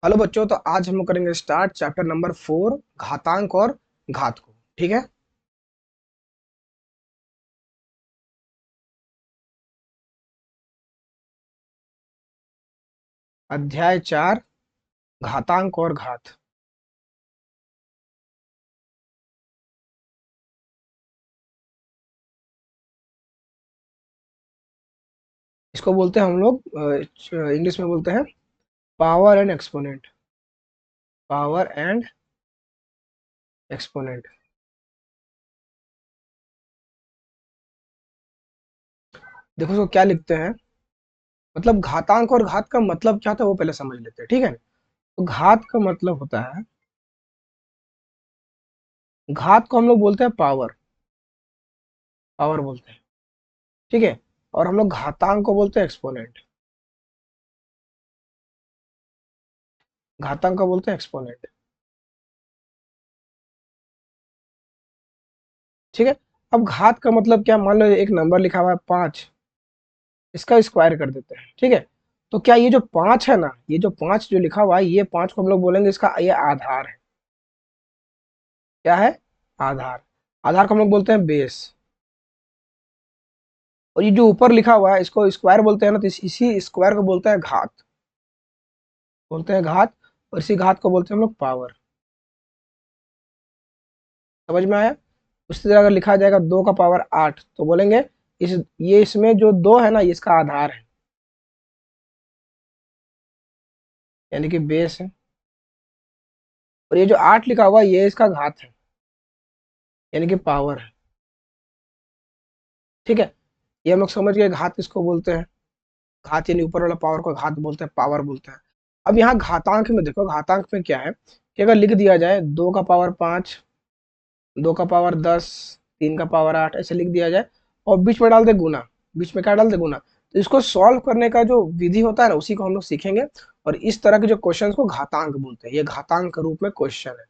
Hello बच्चों, तो आज हम लोग करेंगे स्टार्ट चैप्टर नंबर 4 घातांक और घात को। ठीक है। अध्याय 4 घातांक और घात। इसको बोलते हैं हम लोग इंग्लिश में बोलते हैं power and exponent. Power and exponent. देखो इसको क्या लिखते हैं, मतलब घातांक और घात का मतलब क्या होता है वो पहले समझ लेते हैं। ठीक है। तो घात का मतलब होता है, घात को हम लोग बोलते हैं पावर। पावर बोलते हैं। ठीक है। और हम लोग घातांक को बोलते हैं एक्सपोनेंट। घातांक को बोलते हैं एक्सपोनेंट। ठीक है। अब घात का मतलब क्या, मान लो एक नंबर लिखा हुआ है 5, इसका स्क्वायर कर देते हैं। ठीक है। तो क्या ये जो 5 है ना, ये जो 5 जो लिखा हुआ है, ये 5 को हम लोग बोलेंगे इसका ये आधार है। क्या है? आधार। आधार को हम लोग बोलते हैं बेस। और ये जो ऊपर लिखा हुआ है इसको स्क्वायर बोलते हैं ना, तो इसी स्क्वायर को बोलते हैं घात। बोलते हैं घात। और इसी घात को बोलते हैं हम लोग पावर। समझ में आया? उसी तरह अगर लिखा जाएगा 2 का पावर 8 तो बोलेंगे इस ये इसमें जो 2 है ना, ये इसका आधार है, यानी कि बेस है। और ये जो 8 लिखा हुआ है ये इसका घात है, यानी कि पावर है। ठीक है। ये हम लोग समझ गए घात किसको बोलते हैं। घात यानी ऊपर वाला पावर को घात बोलते हैं, पावर बोलते हैं। अब यहाँ घातांक में देखो, घातांक में क्या है कि अगर लिख दिया जाए 2 का पावर 5, 2 का पावर 10, 3 का पावर 8, ऐसे लिख दिया जाए और बीच में डाल दे गुना। बीच में क्या डाल दे? गुना। तो इसको सॉल्व करने का जो विधि होता है ना, उसी को हम लोग सीखेंगे। और इस तरह के जो क्वेश्चन को घातांक बोलते हैं, ये घातांक के रूप में क्वेश्चन है।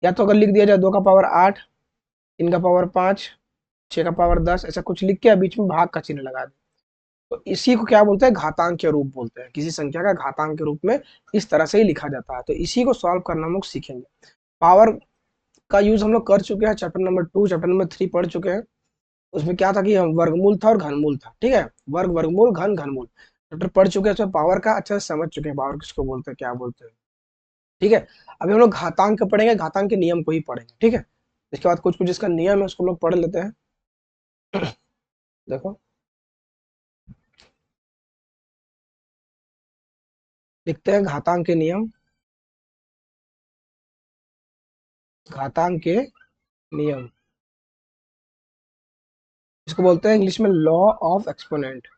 या तो अगर लिख दिया जाए 2 का पावर 8, 3 का पावर 5, 6 का पावर 10, ऐसा कुछ लिख के बीच में भाग का चिन्ह लगा दे, तो इसी को क्या बोलते हैं? घातांक के रूप बोलते हैं। किसी संख्या का घातांक के रूप में इस तरह से ही लिखा जाता है। तो इसी को सॉल्व करना हम लोग सीखेंगे। पावर का यूज हम लोग कर चुके हैं, चैप्टर नंबर 2, चैप्टर नंबर 3 पढ़ चुके हैं। उसमें क्या था कि हम वर्गमूल था और घनमूल था। ठीक है। वर्ग, वर्गमूल, घन, घनमूल चैप्टर पढ़ चुके हैं। उसमें पावर का अच्छा से समझ चुके हैं, पावर किसको बोलते हैं, क्या बोलते हैं। ठीक है। अभी हम लोग घातांक पढ़ेंगे, घातांक के नियम को ही पढ़ेंगे। ठीक है। इसके बाद कुछ कुछ जिसका नियम है उसको हम लोग पढ़ लेते हैं। देखो, लिखते हैं घातांक के नियम। घातांक के नियम, इसको बोलते हैं इंग्लिश में लॉ ऑफ एक्सपोनेंट।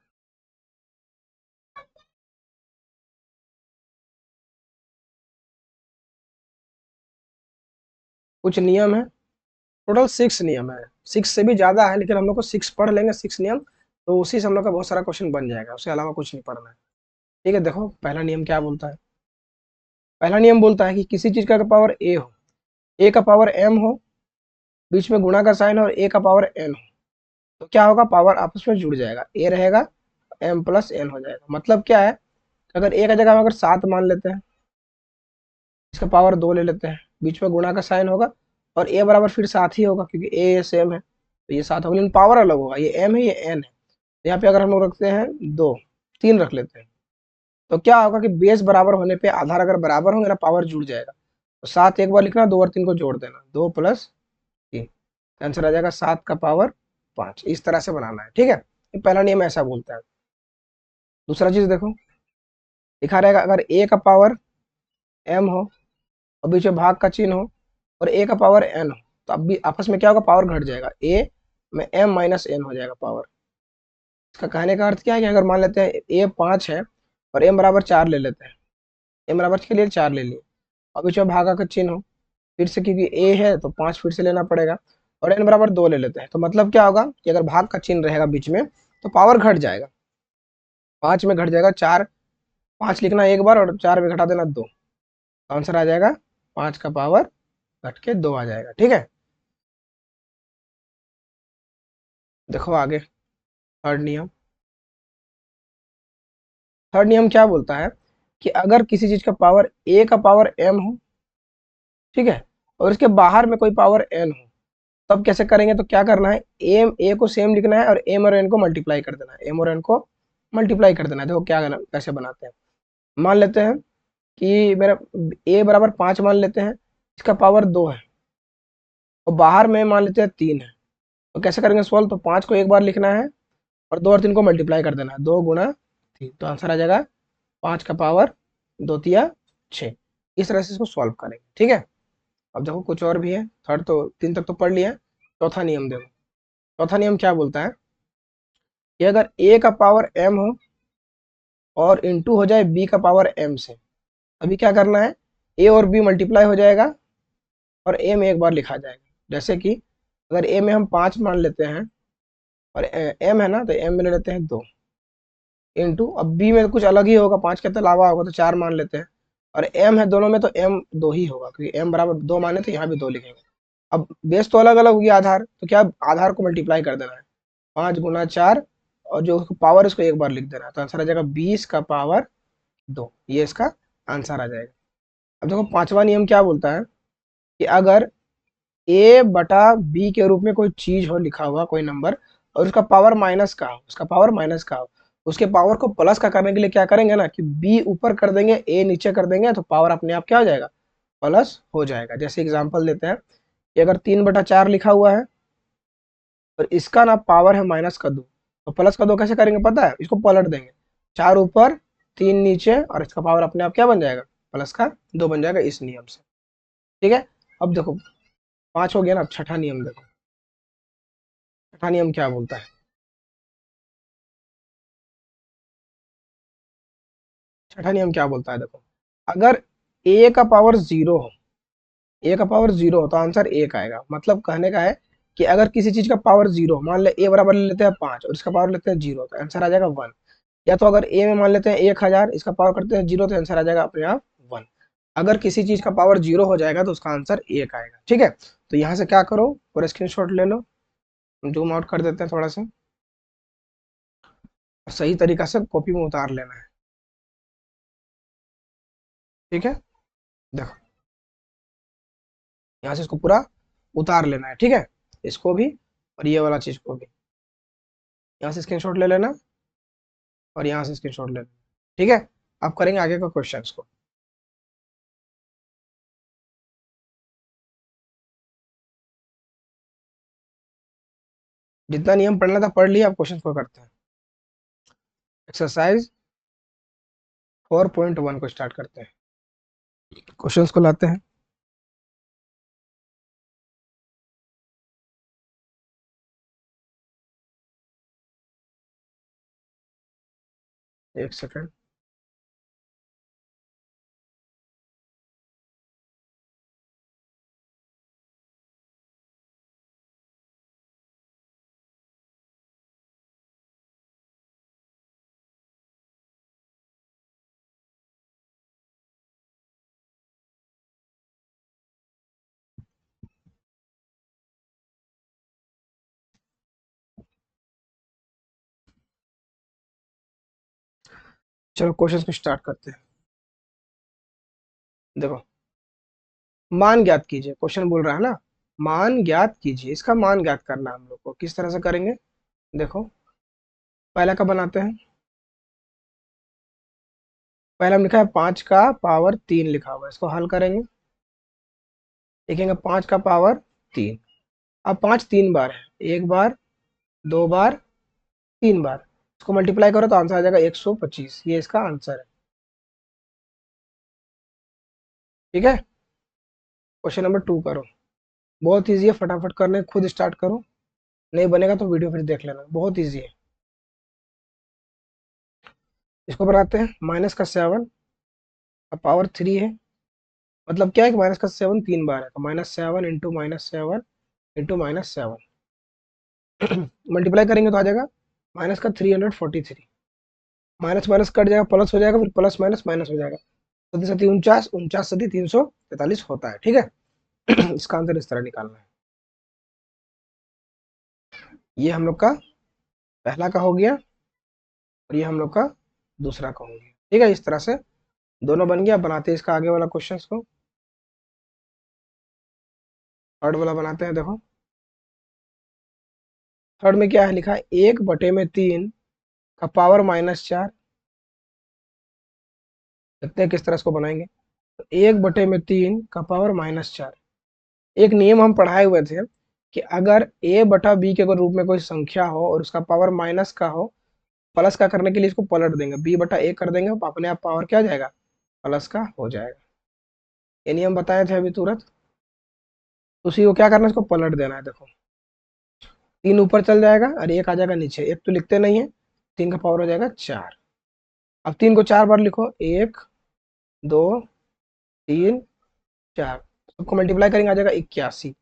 कुछ नियम है, टोटल 6 नियम है। 6 से भी ज्यादा है, लेकिन हम लोग को 6 पढ़ लेंगे, 6 नियम। तो उसी से हम लोग का बहुत सारा क्वेश्चन बन जाएगा, उसके अलावा कुछ नहीं पढ़ना है। ठीक है। देखो पहला नियम क्या बोलता है। पहला नियम बोलता है कि किसी चीज का पावर ए हो, ए का पावर एम हो, बीच में गुणा का साइन हो और ए का पावर एन हो, तो क्या होगा? पावर आपस में जुड़ जाएगा, ए रहेगा, एम प्लस एन हो जाएगा। मतलब क्या है, अगर ए का जगह हम अगर 7 मान लेते हैं, इसका पावर 2 ले लेते हैं, बीच में गुणा का साइन होगा और ए बराबर फिर 7 ही होगा, क्योंकि ए सेम है तो ये 7 होगा, लेकिन पावर अलग होगा। ये एम है, ये एन है। यहाँ पे अगर हम लोग रखते हैं 2, 3 रख लेते हैं, तो क्या होगा कि बेस बराबर होने पे आधार अगर बराबर होंगे ना, पावर जुड़ जाएगा। तो 7 एक बार लिखना, 2 और 3 को जोड़ देना, 2 प्लस 3, आंसर आ जाएगा 7 का पावर 5। इस तरह से बनाना है। ठीक है। ये पहला नियम ऐसा बोलता है। दूसरा चीज देखो, लिखा रहेगा अगर ए का पावर एम हो और बीच में भाग का चिन्ह हो और ए का पावर एन हो, तो अब भी आपस में क्या होगा? पावर घट जाएगा, ए में एम माइनस एन हो जाएगा पावर। इसका कहने का अर्थ क्या है कि अगर मान लेते हैं ए 5 है और एम बराबर 4 ले लेते हैं, एम बराबर के लिए 4 ले लिए, अब बीच में भागा का चिन्ह हो, फिर से क्योंकि ए है तो 5 फिर से लेना पड़ेगा, और एन बराबर 2 ले लेते हैं, तो मतलब क्या होगा कि अगर भाग का चिन्ह रहेगा बीच में तो पावर घट जाएगा। 5 में घट जाएगा 4, 5 लिखना एक बार और 4 में घटा देना 2, आंसर आ जाएगा 5 का पावर घट के 2 आ जाएगा। ठीक है। देखो आगे, थर्ड नियम। थर्ड नियम क्या बोलता है कि अगर किसी चीज का पावर ए का पावर m हो, ठीक है, और इसके बाहर में कोई पावर n हो, तब कैसे करेंगे? तो क्या करना है, एम ए को सेम लिखना है और एम और एन को मल्टीप्लाई कर देना है, एम और एन को मल्टीप्लाई कर देना है। देखो क्या कैसे बनाते हैं। मान लेते हैं कि मेरा ए बराबर 5 मान लेते हैं, इसका पावर 2 है और बाहर में मान लेते हैं 3 है। तो कैसे करेंगे सॉल्व? तो 5 को एक बार लिखना है और 2 और 3 को मल्टीप्लाई कर देना है, 2 गुना 3, तो आंसर आ जाएगा 5 का पावर 2 तिया 6। इस तरह से इसको सॉल्व करेंगे, ठीक है। अब देखो कुछ और भी है, थर्ड तो 3 तक तो पढ़ लिया, चौथा नियम देखो। चौथा नियम क्या बोलता है कि अगर a का पावर m हो और इंटू हो जाए b का पावर m से, अभी क्या करना है, a और b मल्टीप्लाई हो जाएगा और a में एक बार लिखा जाएगा। जैसे कि अगर a में हम 5 मान लेते हैं और m है ना, तो m में ले लेते हैं 2 इंटू, अब b में तो कुछ अलग ही होगा, 5 के तो अलावा होगा तो 4 मान लेते हैं, और m है दोनों में तो m 2 ही होगा, क्योंकि m बराबर 2 माने तो यहाँ भी 2 लिखेंगे। अब बेस तो अलग अलग होगी आधार, तो क्या आधार को मल्टीप्लाई कर देना है, 5 गुना 4 और जो पावर इसको एक बार लिख देना है, तो आंसर आ जाएगा 20 का पावर 2, ये इसका आंसर आ जाएगा। अब देखो पांचवा नियम क्या बोलता है कि अगर a बटा b के रूप में कोई चीज हो लिखा हुआ, कोई नंबर, और उसका पावर माइनस का हो, उसका पावर माइनस का हो, उसके पावर को प्लस का करने के लिए क्या करेंगे ना कि b ऊपर कर देंगे, a नीचे कर देंगे, तो पावर अपने आप क्या हो जाएगा, प्लस हो जाएगा। जैसे एग्जांपल देते हैं कि अगर 3/4 लिखा हुआ है और इसका ना पावर है माइनस का 2, तो प्लस का 2 कैसे करेंगे पता है, इसको पलट देंगे, 4 ऊपर 3 नीचे, और इसका पावर अपने आप क्या बन जाएगा, प्लस का 2 बन जाएगा, इस नियम से, ठीक है। अब देखो 5 हो गया ना, अब छठा नियम देखो। छठा नियम क्या बोलता है, छठा नियम क्या बोलता है देखो, अगर a का पावर 0 हो, a का पावर 0 हो तो आंसर 1 आएगा। मतलब कहने का है कि अगर किसी चीज का पावर 0, मान ले a बराबर ले लेते हैं 5 और इसका पावर लेते हैं 0, तो आंसर आ जाएगा 1। या तो अगर a में मान लेते हैं 1000, इसका पावर करते हैं 0, तो आंसर आ जाएगा अपने आप 1। अगर किसी चीज का पावर 0 हो जाएगा तो उसका आंसर 1 आएगा, ठीक है। तो यहाँ से क्या करो, और स्क्रीनशॉट ले लो, जूम आउट कर देते हैं थोड़ा सा, सही तरीका से कॉपी में उतार लेना है, ठीक है। देखो यहाँ से इसको पूरा उतार लेना है, ठीक है, इसको भी और ये वाला चीज को भी। यहाँ से स्क्रीनशॉट ले लेना और यहाँ से स्क्रीनशॉट ले लेना, ठीक है। अब करेंगे आगे का क्वेश्चन को। जितना नियम पढ़ना था पढ़ लिया, अब क्वेश्चन को करते हैं। एक्सरसाइज 4.1 को स्टार्ट करते हैं, क्वेश्चंस को लाते हैं। एक सेकंड, चलो क्वेश्चंस को स्टार्ट करते हैं। देखो, मान ज्ञात कीजिए, क्वेश्चन बोल रहा है ना, मान ज्ञात कीजिए, इसका मान ज्ञात करना है हम लोग को। किस तरह से करेंगे देखो, पहला का बनाते हैं। पहला हम लिखा है 5 का पावर 3 लिखा हुआ है, इसको हल करेंगे, लिखेंगे 5 का पावर 3। अब 5 3 बार है, एक बार, 2 बार, 3 बार, इसको मल्टीप्लाई करो तो आंसर आ जाएगा 125, ये इसका आंसर है, ठीक है। क्वेश्चन नंबर 2 करो, बहुत ईजी है, फटाफट करने, खुद स्टार्ट करो, नहीं बनेगा तो वीडियो फिर देख लेना, बहुत ईजी है। इसको बनाते हैं, माइनस का 7 का पावर 3 है, मतलब क्या है कि माइनस का 7 3 बार है, तो -7 इंटू -7 इंटू -7 मल्टीप्लाई करेंगे तो आ जाएगा माइनस का 343, माइनस माइनस कट जाएगा, प्लस हो जाएगा, फिर प्लस माइनस माइनस हो जाएगा, 7 × 49, 49 × 343 होता है, ठीक है। इसका आंसर इस तरह निकालना है। ये हम लोग का पहला का हो गया और ये हम लोग का दूसरा का हो गया, ठीक है, इस तरह से दोनों बन गया। बनाते हैं इसका आगे वाला क्वेश्चन को, थर्ड वाला बनाते हैं। देखो थर्ड में क्या है लिखा है, 1/3 का पावर -4। देखते हैं किस तरह इसको बनाएंगे। तो 1/3 का पावर -4, एक नियम हम पढ़ाए हुए थे कि अगर a/b के अगर रूप में कोई संख्या हो और उसका पावर माइनस का हो, प्लस का करने के लिए इसको पलट देंगे, b/a कर देंगे, तो अपने आप पावर क्या हो जाएगा, प्लस का हो जाएगा। ये नियम बताए थे अभी तुरंत। तो उसी को क्या करना है, इसको पलट देना है। देखो 3 ऊपर चल जाएगा और 1 आ जाएगा नीचे, एक तो लिखते नहीं है, 3 का पावर हो जाएगा 4। अब 3 को 4 बार लिखो, 1 2 3 4, सबको मल्टीप्लाई करेंगे आ जाएगा 81।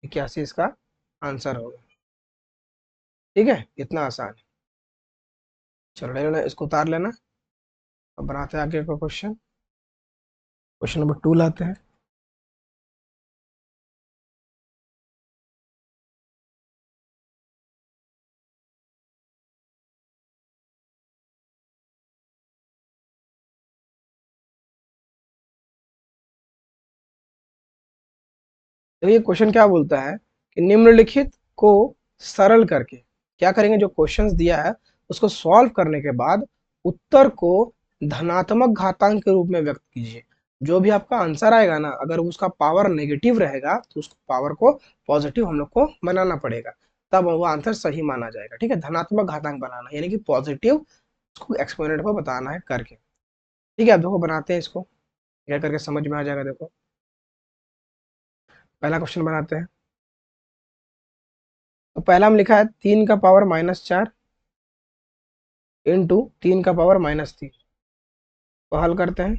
81 इसका आंसर होगा। ठीक है, इतना आसान है। चलो ले लेना, इसको उतार लेना। अब बनाते हैं आगे का क्वेश्चन। क्वेश्चन नंबर 2 लाते हैं। तो ये क्वेश्चन क्या बोलता है कि निम्नलिखित को सरल करके क्या करेंगे, जो क्वेश्चंस दिया है उसको सॉल्व करने के बाद उत्तर को धनात्मक घातांक के रूप में व्यक्त कीजिए। जो भी आपका आंसर आएगा ना, अगर उसका पावर नेगेटिव रहेगा तो उस पावर को पॉजिटिव हम लोग को बनाना पड़ेगा, तब वो आंसर सही माना जाएगा। ठीक है, धनात्मक घातांक बनाना यानी कि पॉजिटिव, उसको एक्सपोनेंट को बताना है करके। ठीक है, अब देखो बनाते हैं इसको, क्या करके समझ में आ जाएगा। देखो पहला क्वेश्चन बनाते हैं। तो पहला में लिखा है 3 का पावर -4 इंटू 3 का पावर -3। तो हल करते हैं।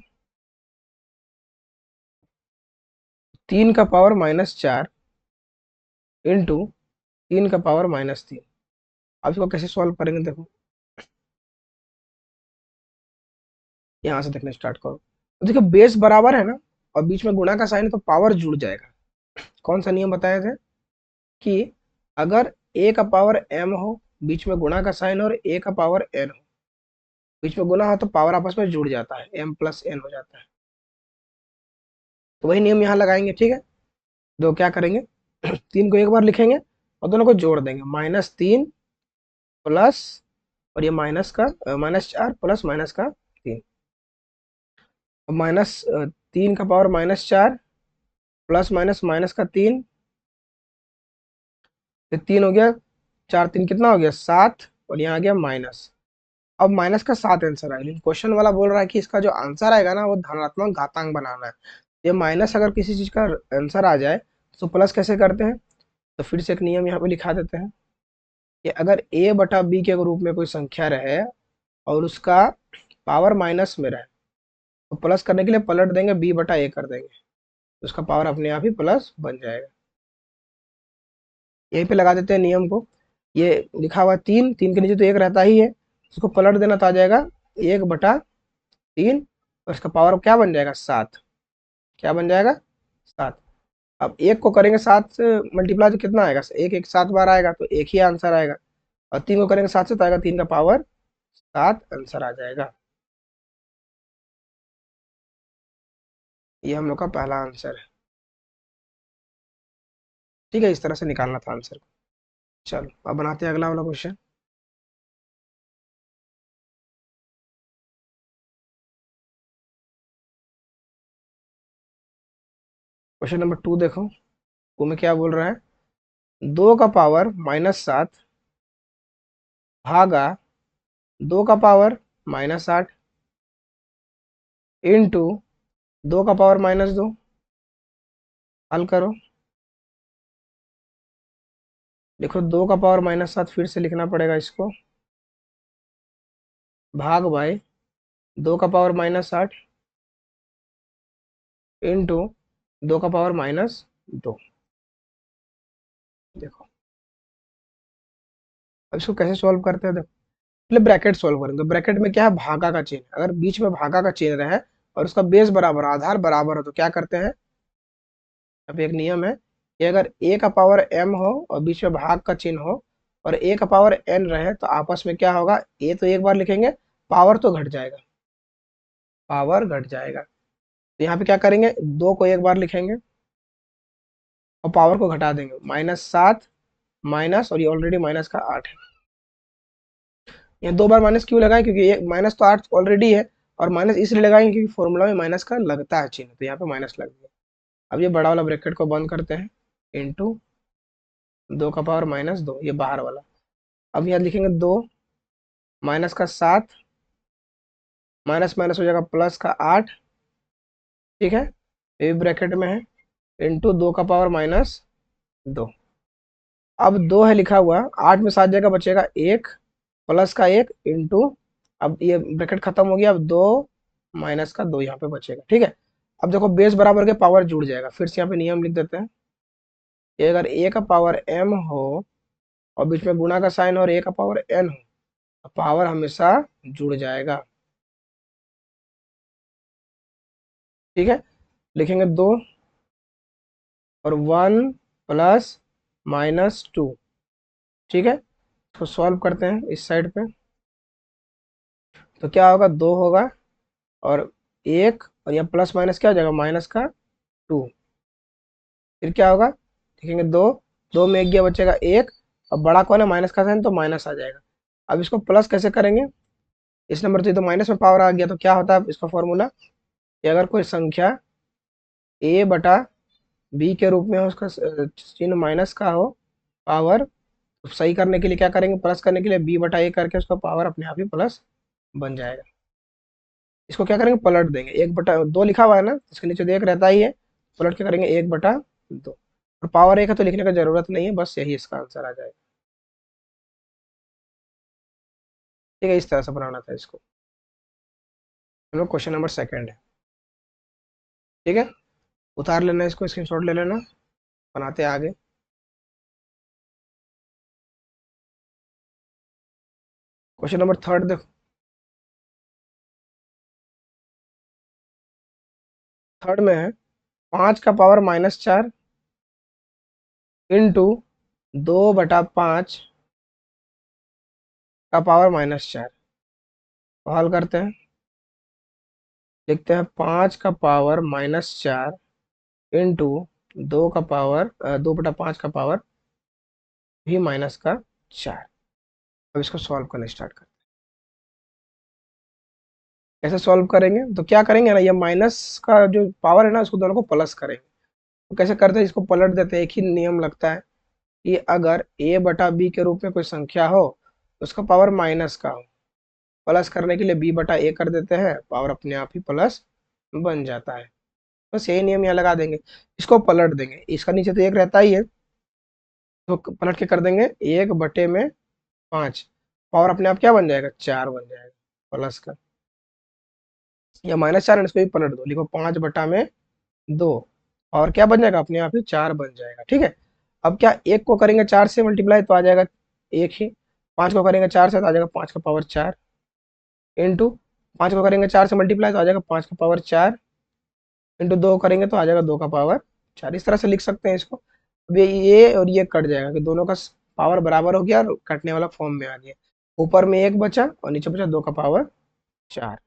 3 का पावर -4 इंटू 3 का पावर -3। अब इसको कैसे सॉल्व करेंगे, देखो यहाँ से देखना स्टार्ट करो। तो देखो बेस बराबर है ना, और बीच में गुणा का साइन है, तो पावर जुड़ जाएगा। कौन सा नियम बताए थे कि अगर a का पावर m हो, बीच में गुणा का साइन और a का पावर n हो, बीच में गुना हो तो पावर आपस में जुड़ जाता है, m प्लस n हो जाता है। तो वही नियम यहाँ लगाएंगे। ठीक है, तो क्या करेंगे, 3 को एक बार लिखेंगे और दोनों को जोड़ देंगे, -3 प्लस, और ये माइनस का -4 प्लस माइनस का 3, -3 का पावर -4 प्लस माइनस माइनस का 3, फिर 3 हो गया, 4 3 कितना हो गया 7, और यहाँ आ गया माइनस। अब माइनस का 7 आंसर आएगा, लेकिन क्वेश्चन वाला बोल रहा है कि इसका जो आंसर आएगा ना वो धनात्मक घातांक बनाना है। ये माइनस अगर किसी चीज का आंसर आ जाए तो प्लस कैसे करते हैं, तो फिर से एक नियम यहाँ पे लिखा देते हैं कि अगर a/b के रूप में कोई संख्या रहे और उसका पावर माइनस में रहे, तो प्लस करने के लिए पलट देंगे, b/a कर देंगे, तो उसका पावर अपने आप ही प्लस बन जाएगा। यहीं पे लगा देते हैं नियम को। ये लिखा हुआ है 3, 3 के नीचे तो 1 रहता ही है, उसको पलट देना तो आ जाएगा 1/3, और इसका पावर क्या बन जाएगा 7। क्या बन जाएगा 7। अब 1 को करेंगे 7 से मल्टीप्लाई तो कितना आएगा, 1 1 7 बार आएगा, तो एक ही आंसर आएगा। और 3 को करेंगे 7 से तो आएगा 3 का पावर 7 आंसर आ जाएगा। ये हम लोग का पहला आंसर है। ठीक है, इस तरह से निकालना था आंसर को। चलो अब बनाते हैं अगला वाला क्वेश्चन। क्वेश्चन नंबर 2 देखो, वो में क्या बोल रहा है, 2 का पावर -7 भागा 2 का पावर -8 इंटू 2 का पावर -2। हल करो। देखो 2 का पावर -7 फिर से लिखना पड़ेगा इसको, भाग बाय 2 का पावर -8 इंटू 2 का पावर -2। देखो अब इसको कैसे सॉल्व करते हैं, देखो पहले ब्रैकेट सॉल्व करेंगे। तो ब्रैकेट में क्या है, भागा का चिन्ह, अगर बीच में भागा का चिन्ह रहे और उसका बेस बराबर, आधार बराबर हो, तो क्या करते हैं, अब एक नियम है कि अगर a का पावर m हो और बीच में भाग का चिन्ह हो और a का पावर n रहे, तो आपस में क्या होगा, a तो एक बार लिखेंगे, पावर तो घट जाएगा, पावर घट जाएगा। तो यहाँ पे क्या करेंगे, 2 को एक बार लिखेंगे और पावर को घटा देंगे, -7 माइनस, और ये ऑलरेडी माइनस का 8 है। यहाँ 2 बार माइनस क्यों लगाए, क्योंकि ये माइनस तो 8 ऑलरेडी है, और माइनस इसलिए लगाएंगे क्योंकि फॉर्मूला में माइनस का लगता है चिन्ह, तो यहाँ पे माइनस लग गया। अब ये बड़ा वाला ब्रैकेट को बंद करते हैं, इंटू 2 का पावर -2, ये बाहर वाला। अब यहाँ लिखेंगे 2 माइनस का 7, माइनस माइनस हो जाएगा प्लस का 8, ठीक है, ये ब्रैकेट में है, इंटू 2 का पावर -2। अब 2 है लिखा हुआ, 8 में 7 जगह बचेगा 1, प्लस का 1 इंटू, अब ये ब्रैकेट खत्म हो गया, अब 2 माइनस का 2 यहाँ पे बचेगा, ठीक है। अब देखो बेस बराबर के पावर जुड़ जाएगा, फिर से यहाँ पे नियम लिख देते हैं कि अगर a का पावर m हो और बीच में गुणा का साइन और a का पावर n हो, तो पावर हमेशा जुड़ जाएगा, ठीक है। लिखेंगे 2 और 1 प्लस -2, ठीक है। तो सॉल्व करते हैं इस साइड पे, तो क्या होगा, 2 होगा और 1, और यहाँ प्लस माइनस क्या हो जाएगा, माइनस का 2, फिर क्या होगा, लिखेंगे 2, 2 में 1 गया बचेगा 1, अब बड़ा कौन है, माइनस का साइन, तो माइनस आ जाएगा। अब इसको प्लस कैसे करेंगे, इस नंबर से तो माइनस में पावर आ गया, तो क्या होता है इसका फॉर्मूला, कि अगर कोई संख्या a बटा b के रूप में हो, उसका चिन्ह माइनस का हो, पावर, तो सही करने के लिए क्या करेंगे, प्लस करने के लिए b बटा a करके उसका पावर अपने आप ही प्लस बन जाएगा। इसको क्या करेंगे, पलट देंगे, 1/2 लिखा हुआ है ना, इसके नीचे तो 1 रहता ही है, पलट के करेंगे 1/2, और पावर 1 है तो लिखने का जरूरत नहीं है, बस यही इसका आंसर आ जाएगा, ठीक है। इस तरह से बनाना था इसको। चलो क्वेश्चन नंबर सेकंड है, ठीक है, उतार लेना इसको, स्क्रीनशॉट ले लेना, बनाते हैं आगे। क्वेश्चन नंबर थर्ड देखो, थर्ड में है 5 का पावर -4 इंटू 2/5 का पावर -4, तो हल करते हैं, लिखते हैं 5 का पावर -4 इंटू 2 का पावर 2/5 का पावर भी -4। अब इसको सॉल्व करना स्टार्ट करते हैं। कैसे सॉल्व करेंगे, तो क्या करेंगे ना, ये माइनस का जो पावर है ना, उसको दोनों को प्लस करेंगे। तो कैसे करते हैं, इसको पलट देते हैं, एक ही नियम लगता है कि अगर a बटा b के रूप में कोई संख्या हो, उसका पावर माइनस का हो, प्लस करने के लिए b बटा a कर देते हैं, पावर अपने आप ही प्लस बन जाता है। बस यही नियम यहाँ लगा देंगे, इसको पलट देंगे, इसका नीचे तो 1 रहता ही है, तो पलट के कर देंगे 1/5, पावर अपने आप क्या बन जाएगा, 4 बन जाएगा प्लस का, या -4 है, इसको भी पलट दो, लिखो 5/2, और क्या बन जाएगा, अपने आप ही 4 बन जाएगा, ठीक है। अब क्या, 1 को करेंगे 4 से मल्टीप्लाई तो आ जाएगा 1 ही, 5 को करेंगे 4 से तो आ जाएगा 5 का पावर 4, इंटू 5 को करेंगे 4 से मल्टीप्लाई तो आ जाएगा 5 का पावर 4, इंटू 2 करेंगे तो आ जाएगा 2 का पावर 4। इस तरह से लिख सकते हैं इसको। अब ये और ये कट जाएगा कि दोनों का पावर बराबर हो गया और कटने वाला फॉर्म में आ गया, ऊपर में 1 बचा और नीचे बचा 2 का पावर 4।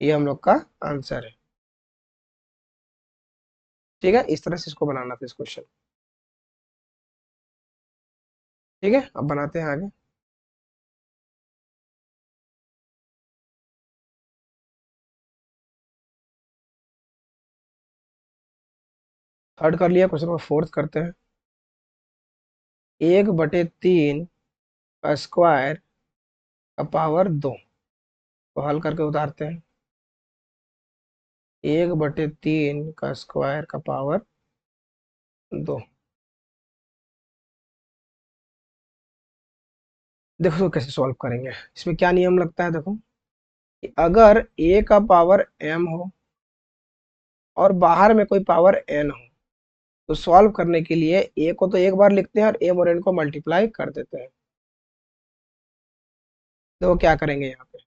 ये हम लोग का आंसर है, ठीक है। इस तरह से इसको बनाना था इस क्वेश्चन, ठीक है। अब बनाते हैं आगे। थर्ड कर लिया, क्वेश्चन नंबर फोर्थ करते हैं। 1/3 का स्क्वायर का पावर 2, तो हल करके उतारते हैं, 1/3 का स्क्वायर का पावर 2। देखो तो कैसे सॉल्व करेंगे, इसमें क्या नियम लगता है, देखो कि अगर a का पावर m हो और बाहर में कोई पावर n हो, तो सॉल्व करने के लिए a को तो एक बार लिखते हैं और m और n को मल्टीप्लाई कर देते हैं। देखो क्या करेंगे, यहाँ पे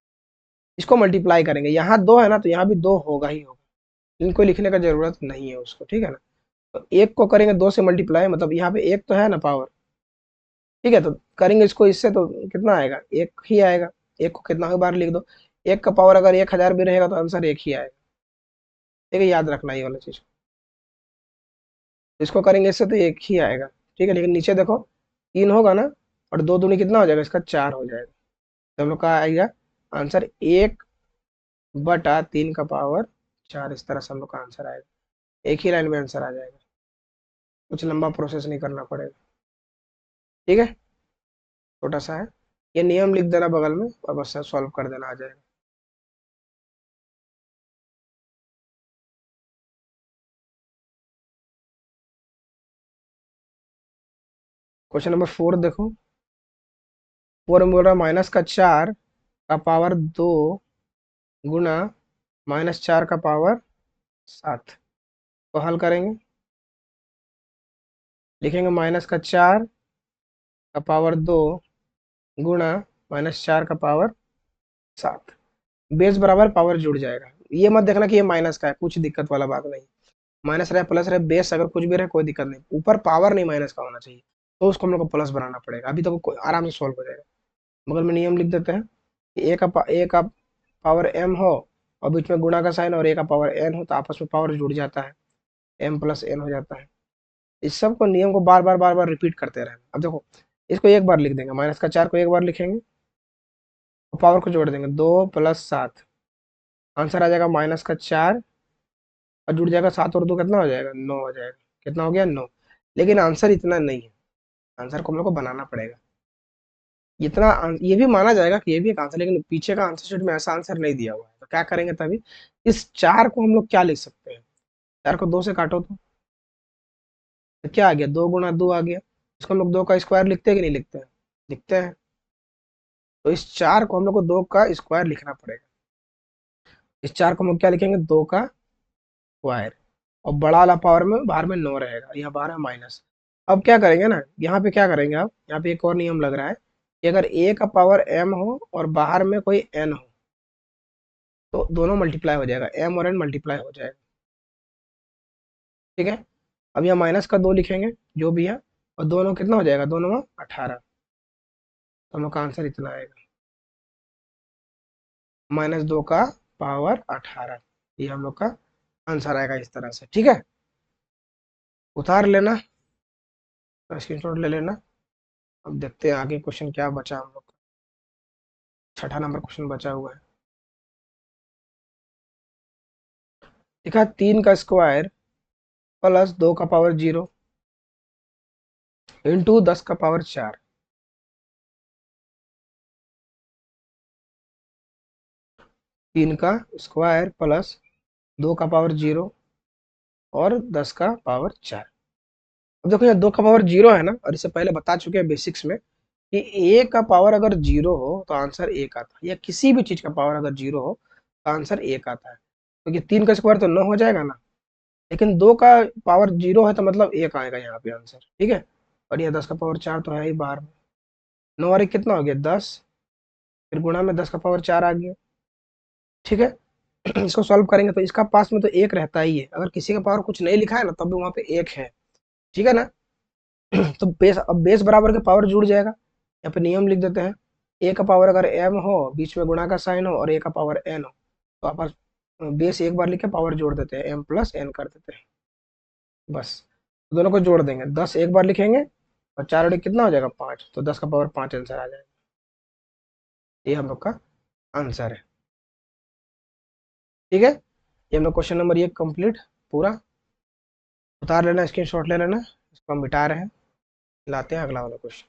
इसको मल्टीप्लाई करेंगे, यहाँ 2 है ना, तो यहाँ भी 2 होगा ही होगा, इनको लिखने का जरूरत नहीं है उसको, ठीक है ना। तो 1 को करेंगे 2 से मल्टीप्लाई, मतलब यहाँ पे 1 तो है ना पावर, ठीक है, तो करेंगे इसको इससे, तो कितना आएगा, 1 ही आएगा, 1 को कितना बार लिख दो, एक का पावर अगर 1000 भी रहेगा तो आंसर एक ही आएगा। ठीक है, याद रखना ये वाला चीज। इसको करेंगे इससे तो एक ही आएगा। ठीक है, लेकिन नीचे देखो 3 होगा ना, और 2 दूनी कितना हो जाएगा, इसका 4 हो जाएगा। तो हम लोग का आएगा आंसर 1/3 का पावर 4। इस तरह से हम लोग का आंसर आएगा। एक ही लाइन में आंसर आ जाएगा, कुछ लंबा प्रोसेस नहीं करना पड़ेगा। ठीक है, छोटा सा है। ये नियम लिख देना बगल में और बस सॉल्व कर देना, आ जाएगा। क्वेश्चन नंबर 4 देखो। 4 में बोल रहा है -4 का पावर 2 गुना -4 का पावर 7। तो हल करेंगे, लिखेंगे -4 का पावर 2 गुणा -4 का पावर 7। बेस बराबर पावर जुड़ जाएगा। ये मत देखना कि ये माइनस का है, कुछ दिक्कत वाला बात नहीं। माइनस रहे प्लस रहे, बेस अगर कुछ भी रहे कोई दिक्कत नहीं, ऊपर पावर नहीं माइनस का होना चाहिए। तो उसको हम लोग को प्लस बनाना पड़ेगा। अभी तो आराम से सॉल्व हो जाएगा। बगल में नियम लिख देते हैं कि ए का पावर एम हो और बीच में गुणा का साइन, और ए का पावर एन हो तो आपस में पावर जुड़ जाता है, एम प्लस एन हो जाता है। इस सब को नियम को बार बार रिपीट करते रहना। अब देखो, इसको एक बार लिख देंगे, -4 को एक बार लिखेंगे और पावर को जोड़ देंगे, 2 + 7। आंसर आ जाएगा -4, और जुड़ जाएगा 7 और 2 कितना हो जाएगा, 9 हो जाएगा। कितना हो गया, 9। लेकिन आंसर इतना नहीं है, आंसर को हम लोग को बनाना पड़ेगा। ये भी माना जाएगा कि ये भी एक आंसर, लेकिन पीछे का आंसर शीट में ऐसा आंसर नहीं दिया हुआ है। तो क्या करेंगे तभी, इस 4 को हम लोग क्या लिख सकते हैं, 4 को 2 से काटो तो क्या आ गया, 2 × 2 आ गया। इसको हम लोग 2 का स्क्वायर लिखते हैं कि नहीं लिखते हैं, लिखते हैं। तो इस 4 को हम लोग को 2 का स्क्वायर लिखना पड़ेगा। इस 4 को हम लोग क्या लिखेंगे, 2 का स्क्वायर। और बड़ा वाला पावर में बाहर में 9 रहेगा, यहाँ बाहर है माइनस। अब क्या करेंगे ना, यहाँ पे क्या करेंगे, आप यहाँ पे एक और नियम लग रहा है कि अगर ए का पावर एम हो और बाहर में कोई एन हो तो दोनों मल्टीप्लाई हो जाएगा, एम और एन मल्टीप्लाई हो जाएगा। ठीक है, अब यहाँ -2 लिखेंगे जो भी है, और दोनों कितना हो जाएगा, दोनों में 18। तो हम लोग का आंसर इतना आएगा, -2 का पावर 18। ये हम लोग का आंसर आएगा इस तरह से। ठीक है, उतार लेना, स्क्रीनशॉट ले लेना। अब देखते हैं आगे क्वेश्चन क्या बचा हम लोग का। छठा नंबर क्वेश्चन बचा हुआ है। लिखा 3 का स्क्वायर +2 का पावर 0 इंटू 10 का पावर 4। 3 का स्क्वायर +2 का पावर 0 और 10 का पावर 4। अब देखो यहाँ 2 का पावर 0 है ना, और इससे पहले बता चुके हैं बेसिक्स में कि ए का पावर अगर 0 हो तो आंसर 1 आता है, या किसी भी चीज का पावर अगर 0 हो तो आंसर 1 आता है। क्योंकि 3 का स्क्वायर तो 9 हो जाएगा ना, लेकिन 2 का पावर 0 है तो मतलब 1 आएगा यहाँ पे आंसर। ठीक है, और ये 10 का पावर 4 तो है ही बाहर में। 9 और 1 कितना हो गया, 10। फिर गुणा में 10 का पावर 4 आ गया। ठीक है, इसको सॉल्व करेंगे तो इसका पास में तो 1 रहता ही है, अगर किसी का पावर कुछ नहीं लिखा है ना तब भी वहां पे 1 है। ठीक है ना। तो बेस, अब बेस बराबर के पावर जुड़ जाएगा। यहाँ पे नियम लिख देते हैं, ए का पावर अगर एम हो, बीच में गुणा का साइन हो, और ए का पावर एन हो तो आप बेस एक बार लिख के पावर जोड़ देते हैं, एम प्लस एन कर देते हैं बस। तो दोनों को जोड़ देंगे, 10 एक बार लिखेंगे और 4 और 1 कितना हो जाएगा, 5। तो 10 का पावर 5 आंसर आ जाएगा। ये हम लोग का आंसर है। ठीक है, ये हम लोग क्वेश्चन नंबर ये कंप्लीट पूरा। उतार लेना, स्क्रीनशॉट ले लेना। इसको हम मिटा रहे हैं, लाते हैं अगला वाला क्वेश्चन।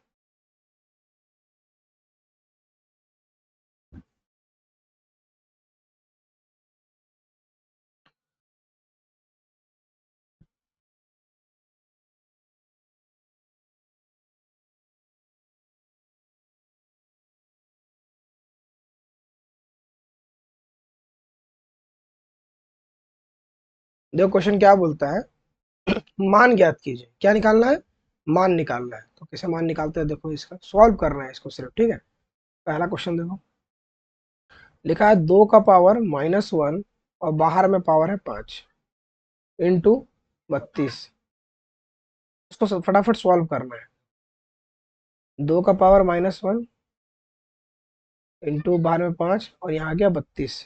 देखो क्वेश्चन क्या बोलता है, मान ज्ञात कीजिए। क्या निकालना है, मान निकालना है। तो कैसे मान निकालते हैं, देखो इसका सॉल्व करना है इसको सिर्फ। ठीक है, पहला क्वेश्चन देखो, लिखा है 2 का पावर -1 और बाहर में पावर है 5 इंटू 32। उसको फटाफट सॉल्व करना है। 2 का पावर -1 इंटू बाहर में 5 और यहाँ आ गया 32।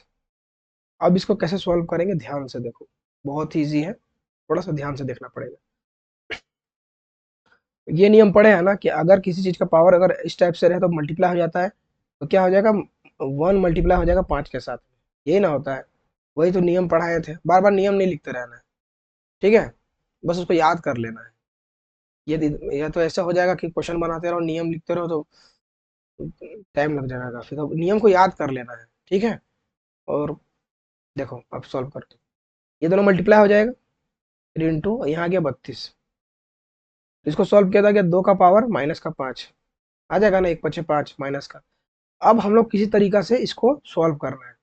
अब इसको कैसे सॉल्व करेंगे, ध्यान से देखो, बहुत ईजी है, थोड़ा सा ध्यान से देखना पड़ेगा। ये नियम पढ़े हैं ना कि अगर किसी चीज का पावर अगर इस टाइप से रहे तो मल्टीप्लाई हो जाता है, तो क्या हो जाएगा, 1 मल्टीप्लाई हो जाएगा 5 के साथ। यही ना होता है, वही तो नियम पढ़ाए थे, बार बार नियम नहीं लिखते रहना है, ठीक है, बस उसको याद कर लेना है। ये तो ऐसा हो जाएगा कि क्वेश्चन बनाते रहो नियम लिखते रहो तो टाइम लग जाएगा काफी, तो नियम को याद कर लेना है, ठीक है। और देखो अब सॉल्व करते हैं। ये दोनों मल्टीप्लाई हो जाएगा, फिर इंटू यहाँ आ गया 32। इसको सॉल्व किया था कि 2 का पावर माइनस का 5 आ जाएगा ना, 1 × 5 माइनस का। अब हम लोग किसी तरीका से इसको सॉल्व करना है।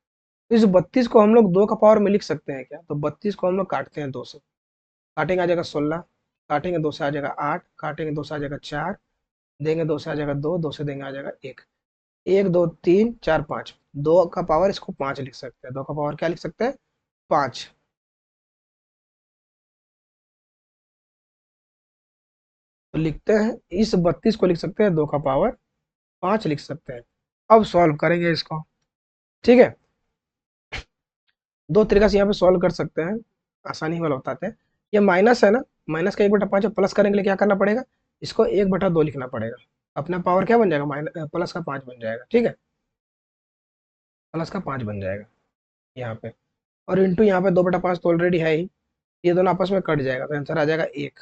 तो इस 32 को हम लोग 2 का पावर में लिख सकते हैं क्या, तो 32 को हम लोग काटते हैं 2 से, काटेंगे आ जाएगा 16, काटेंगे 2 से आ जाएगा 8, काटेंगे 2 से आ जाएगा 4, देंगे 2 से आ जाएगा 2, 2 से देंगे आ जाएगा 1, 1 2 3 4 5, 2 का पावर इसको 5 लिख सकते हैं, 2 का पावर क्या लिख सकते हैं, 5। तो लिखते हैं इस 32 को लिख सकते हैं 2 का पावर 5 लिख सकते हैं। अब सॉल्व करेंगे इसको, ठीक है। दो तरीका से यहाँ पे सॉल्व कर सकते हैं, आसानी वाला बताते हैं। ये माइनस है ना, माइनस का 1/5 प्लस करने के लिए क्या करना पड़ेगा, इसको 1/2 लिखना पड़ेगा। अपना पावर क्या बन जाएगा, माइनस प्लस का 5 बन जाएगा, ठीक है, प्लस का 5 बन जाएगा यहाँ पे। और इंटू यहाँ पे 2/5 तो ऑलरेडी है ही, ये दोनों आपस में कट जाएगा तो आंसर आ जाएगा 1,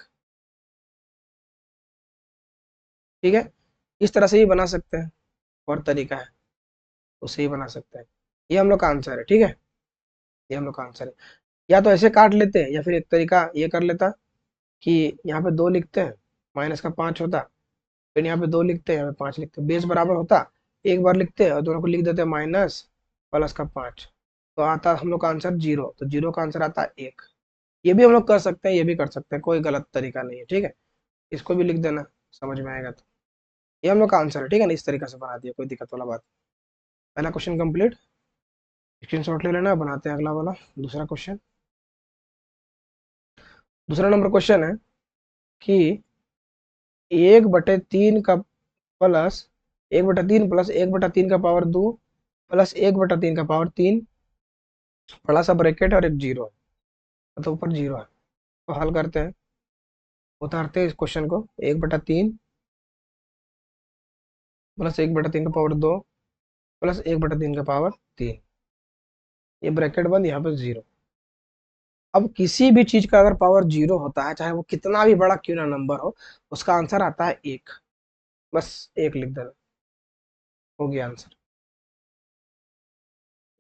ठीक है। इस तरह से ही बना सकते हैं, और तरीका है उससे ही बना सकते हैं। ये हम लोग का आंसर है, ठीक है, ये हम लोग का आंसर है। या तो ऐसे काट लेते हैं, या फिर एक तरीका ये कर लेता कि यहाँ पे 2 लिखते हैं, माइनस का 5 होता, फिर यहाँ पे 2 लिखते हैं, यहाँ पे 5 लिखते हैं, बेस बराबर होता, एक बार लिखते हैं और दोनों को लिख देते हैं माइनस प्लस का 5, तो आता हम लोग का आंसर 0, तो 0 का आंसर आता है 1। ये भी हम लोग कर सकते हैं, ये भी कर सकते हैं, कोई गलत तरीका नहीं है, ठीक है। इसको भी लिख देना, समझ में आएगा तो। ये हम लोग का आंसर है, ठीक है ना, इस तरीके से बना दिया, कोई दिक्कत वाला बात। पहला क्वेश्चन कंप्लीट, स्क्रीनशॉट ले लेना, बनाते हैं अगला वाला, दूसरा क्वेश्चन। दूसरा नंबर क्वेश्चन है कि 1/3 का प्लस 1/3 प्लस 1/3 का पावर 2 प्लस 1/3 का पावर 3, बड़ा सा ब्रैकेट और एक जीरो है, तो ऊपर जीरो है। तो हल करते हैं, उतारते हैं इस क्वेश्चन को, 1/3 प्लस 1/3 का पावर 2 प्लस 1/3 का पावर 3, ये ब्रैकेट बंद, यहाँ पे जीरो। अब किसी भी चीज का अगर पावर जीरो होता है, चाहे वो कितना भी बड़ा क्यों ना नंबर हो, उसका आंसर आता है 1, बस 1 लिख देना, हो गया आंसर,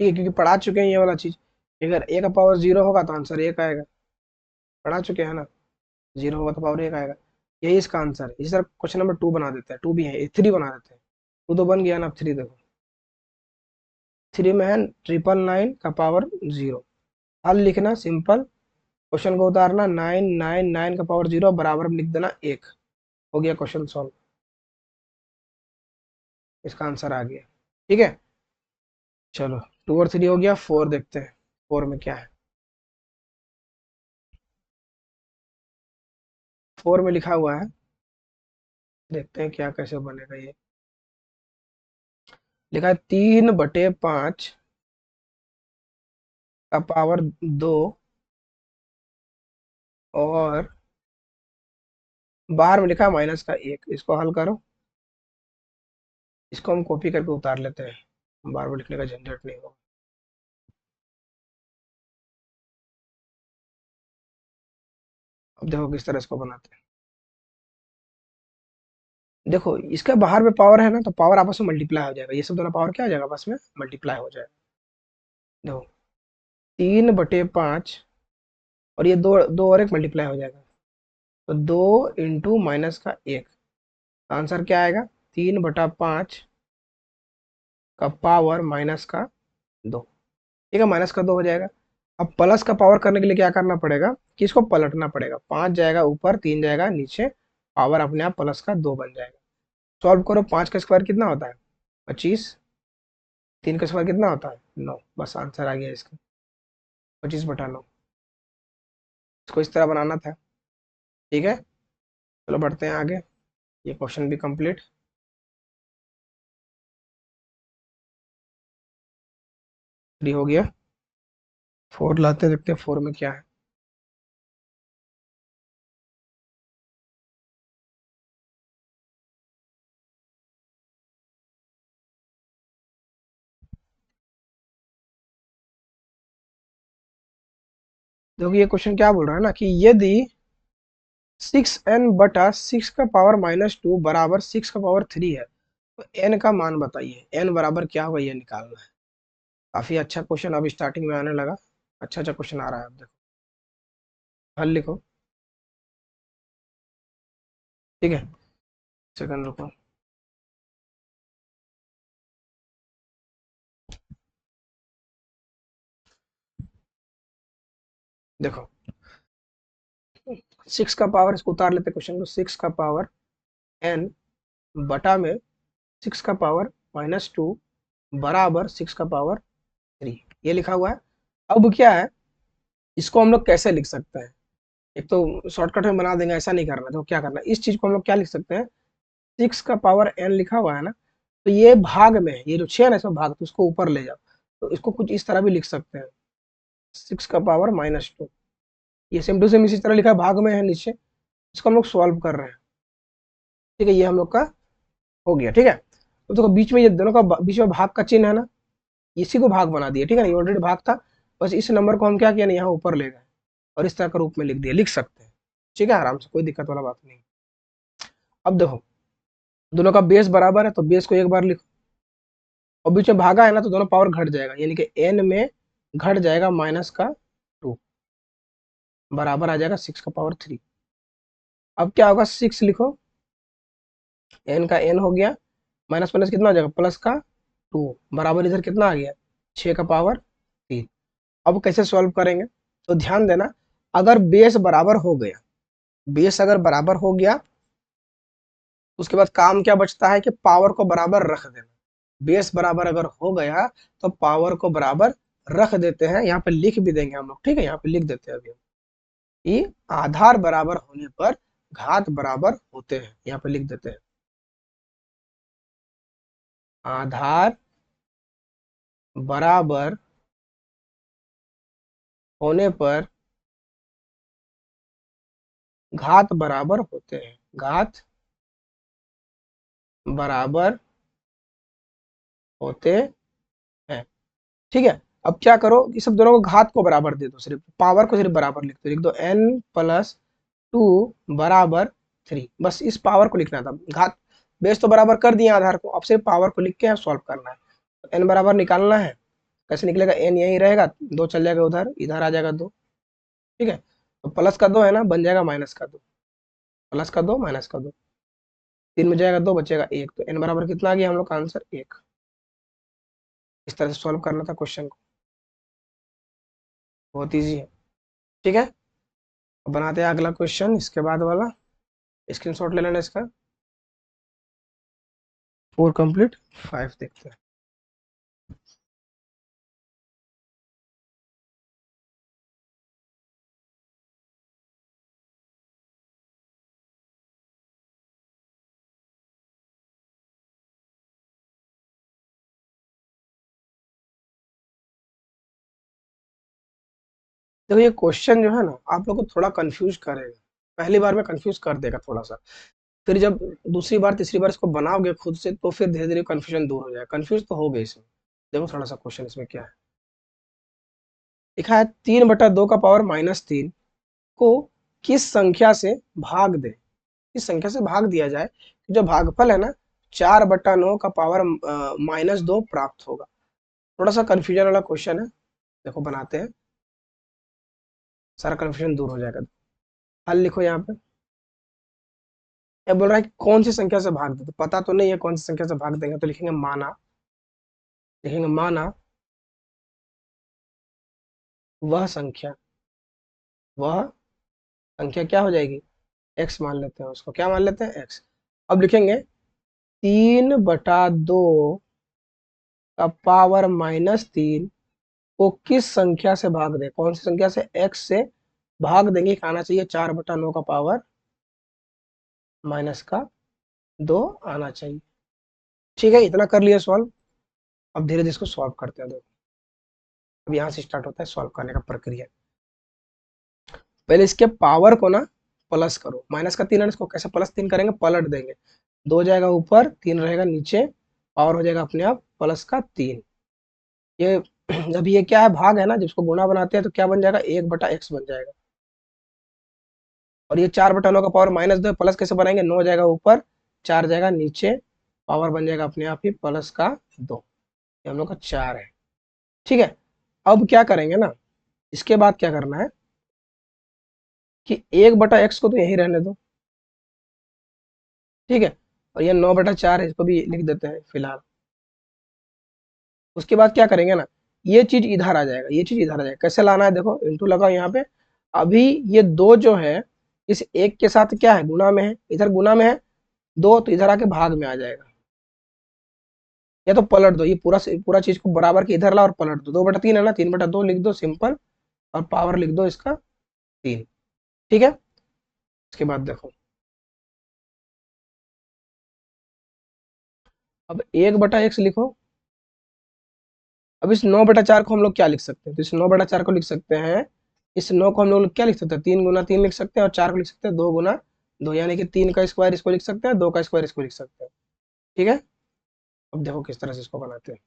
ठीक है, क्योंकि पढ़ा चुके हैं ये वाला चीज। अगर ए का पावर जीरो होगा तो आंसर 1 आएगा, पढ़ा चुके हैं ना, जीरो होगा तो पावर 1 आएगा, यही इसका आंसर है। इसी तरह क्वेश्चन नंबर 2 बना देते हैं, 2 भी है, 3 बना देते हैं, 2 तो बन गया ना, अब 3 देखो, 3 में है 999 का पावर 0। हल लिखना सिंपल, क्वेश्चन को उतारना, 999 का पावर 0 बराबर में लिख देना 1, हो गया क्वेश्चन सॉल्व, इसका आंसर आ गया, ठीक है। चलो 2 और 3 हो गया, 4 देखते हैं, 4 में क्या है। 4 में लिखा हुआ है, देखते हैं क्या कैसे बनेगा ये। लिखा है 3/5 का पावर 2, और बाहर में लिखा है माइनस का 1, इसको हल करो। इसको हम कॉपी करके उतार लेते हैं, बार बार लिखने का झंझट नहीं होगा। अब देखो किस तरह इसको बनाते हैं। देखो इसका बाहर में पावर है ना, तो पावर आपस में मल्टीप्लाई हो जाएगा, ये सब दोनों पावर क्या हो जाएगा, आपस में मल्टीप्लाई हो जाएगा। देखो 3/5, और ये दो दो और एक मल्टीप्लाई हो जाएगा, तो 2 × माइनस का 1, आंसर क्या आएगा, 3/5 का पावर माइनस का 2, ठीक है, माइनस का 2 हो जाएगा। अब प्लस का पावर करने के लिए क्या करना पड़ेगा, कि इसको पलटना पड़ेगा, 5 जाएगा ऊपर, 3 जाएगा नीचे, पावर अपने आप प्लस का 2 बन जाएगा। सॉल्व करो, 5 का स्क्वायर कितना होता है, 25, 3 का स्क्वायर कितना होता है, 9, बस आंसर आ गया इसका, 25/9। इसको इस तरह बनाना था, ठीक है। चलो बढ़ते हैं आगे, ये क्वेश्चन भी कंप्लीट। 3 हो गया। 4 लाते हैं, देखते हैं 4 में क्या है। देखो ये क्वेश्चन क्या बोल रहा है ना कि यदि 6n/6 बराबर 6 है तो n का मान बताइए, n बराबर क्या होगा ये निकालना है। काफी अच्छा क्वेश्चन अब स्टार्टिंग में आने लगा। अच्छा अच्छा क्वेश्चन आ रहा है, अब देखो हल लिखो। ठीक है, सेकंड रुको। देखो 6 का पावर, इसको उतार लेते क्वेश्चन को। 6 का पावर n बटा में 6 का पावर -2 बराबर 6 का पावर 3, ये लिखा हुआ है। अब क्या है, इसको हम लोग कैसे लिख सकते हैं। एक तो शॉर्टकट में बना देंगे, ऐसा नहीं करना। तो क्या करना है, इस चीज को हम लोग क्या लिख सकते हैं, 6 का पावर n लिखा हुआ है ना, तो ये भाग में है, ये जो 6 है ना इसमें भाग, तो इसको ऊपर ले जाओ। तो इसको कुछ इस तरह भी लिख सकते हैं, 6 का पावर -2। ये सेम टू सेम इसी तरह लिखा है, भाग में है नीचे। इसको हम लोग सॉल्व कर रहे हैं। ठीक है, ये हम लोग का हो गया। ठीक है, तो देखो बीच में ये दोनों का बीच में भाग का चिन्ह है ना, इसी को भाग बना दिया। ठीक है ना, ये ऑलरेडी भाग था, बस इस नंबर को हम क्या किया ना, यहाँ ऊपर ले गए और इस तरह का रूप में लिख दिया। लिख सकते हैं, ठीक है, आराम से, कोई दिक्कत वाला बात नहीं। अब देखो दोनों का बेस बराबर है, तो बेस को एक बार लिखो, और बीच में भागा है ना, तो दोनों पावर घट जाएगा, यानी कि n में घट जाएगा -2, बराबर आ जाएगा 6 का पावर 3। अब क्या होगा, 6 लिखो, n का n हो गया, माइनस माइनस कितना हो जाएगा, +2, बराबर इधर कितना आ गया, 6 का पावर 3। अब कैसे सॉल्व करेंगे, तो ध्यान देना, अगर बेस बराबर हो गया, बेस अगर बराबर हो गया, उसके बाद काम क्या बचता है कि पावर को बराबर रख देना। बेस बराबर अगर हो गया तो पावर को बराबर रख देते हैं, यहाँ पे लिख भी देंगे हम लोग। ठीक है, यहाँ पे लिख देते हैं अभी कि आधार बराबर होने पर घात बराबर होते हैं, यहाँ पे लिख देते हैं, आधार बराबर होने पर घात बराबर होते हैं, घात बराबर होते हैं। ठीक है, अब क्या करो, ये सब दोनों को घात को बराबर दे दो, सिर्फ पावर को सिर्फ बराबर लिख दो, लिख दो n+2 बराबर 3, बस इस पावर को लिखना था। घात बेस तो बराबर कर दिए आधार को, अब सिर्फ पावर को लिख के सॉल्व करना है। तो n बराबर निकालना है, कैसे निकलेगा, n यही रहेगा, 2 चल जाएगा उधर, इधर आ जाएगा 2। ठीक है, तो +का 2 है ना, बन जाएगा -का 2, +का 2 -का 2, 3 में जाएगा 2, बचेगा 1, तो n बराबर कितना आ गया हम लोग का आंसर 1। इस तरह से सॉल्व करना था क्वेश्चन को, बहुत ईजी है। ठीक है, अब बनाते हैं अगला क्वेश्चन, इसके बाद वाला। स्क्रीनशॉट ले लेना इसका। 4 कंप्लीट, 5 देखते हैं। देखो ये क्वेश्चन जो है ना, आप लोग को थोड़ा कंफ्यूज करेगा, पहली बार में कंफ्यूज कर देगा थोड़ा सा, फिर जब दूसरी बार तीसरी बार इसको बनाओगे खुद से, तो फिर धीरे धीरे कंफ्यूजन दूर हो जाएगा। कंफ्यूज तो हो गए इसमें। देखो थोड़ा सा क्वेश्चन इसमें क्या है, लिखा है 3/2 का पावर -3 को किस संख्या से भाग दे। किस संख्या से भाग दिया जाए, जो भागफल है ना, 4/9 का पावर -2 प्राप्त होगा। थोड़ा सा कंफ्यूजन वाला क्वेश्चन है, देखो बनाते हैं, सारा कंफ्यूजन दूर हो जाएगा। हल लिखो यहाँ पे। ये बोल रहा है कि कौन सी संख्या से भाग दे, तो पता तो नहीं है कौन सी संख्या से भाग देंगे, तो लिखेंगे माना, लिखेंगे माना वह संख्या, वह संख्या क्या हो जाएगी, एक्स मान लेते हैं उसको, क्या मान लेते हैं, एक्स। अब लिखेंगे 3/2 का पावर -3 को किस संख्या से भाग दे, कौन सी संख्या से, एक्स से भाग देंगे, आना चाहिए 4/9 का पावर -2 आना चाहिए। ठीक है, इतना कर लिया सॉल्व। अब धीरे धीरे इसको सॉल्व करते हैं, देखो अब यहाँ से स्टार्ट होता है सॉल्व करने का प्रक्रिया। पहले इसके पावर को ना प्लस करो, माइनस का 3 है, इसको कैसे प्लस 3 करेंगे, पलट देंगे, 2 जाएगा ऊपर, 3 रहेगा नीचे, पावर हो जाएगा अपने आप प्लस का 3। ये जब ये क्या है, भाग है ना, जब इसको गुणा बनाते हैं तो क्या बन जाएगा, 1/x बन जाएगा। और ये 4/9 का पावर -2, प्लस कैसे बनाएंगे, 9 जाएगा ऊपर, 4 जाएगा नीचे, पावर बन जाएगा अपने आप ही प्लस का 2। ये हम लोग का 4 है। ठीक है, अब क्या करेंगे ना, इसके बाद क्या करना है कि 1/x को तो यही रहने दो, ठीक है, और ये 9/4 है, इसको भी लिख देते हैं फिलहाल। उसके बाद क्या करेंगे ना, ये चीज इधर आ जाएगा, ये चीज इधर आ जाएगा, कैसे लाना है, देखो इंटू लगाओ यहाँ पे। अभी ये 2 जो है इस 1 के साथ क्या है, गुना में है, इधर गुना में है 2, तो इधर आके भाग में आ जाएगा। या तो पलट दो, ये पूरा पूरा चीज को बराबर के इधर ला और पलट दो, 2/3 है ना, 3/2 लिख दो सिंपल, और पावर लिख दो इसका 3। ठीक है, इसके बाद देखो, अब 1/x लिखो। अब इस 9/4 को हम लोग क्या लिख सकते हैं, तो इस 9/4 को लिख सकते हैं, इस 9 को हम लोग क्या लिख सकते हैं, 3 × 3 लिख सकते हैं, और 4 को लिख सकते हैं 2 × 2, यानी कि 3 का स्क्वायर इसको लिख सकते हैं, 2 का स्क्वायर इसको लिख सकते हैं। ठीक है, अब देखो किस तरह से इसको बनाते हैं,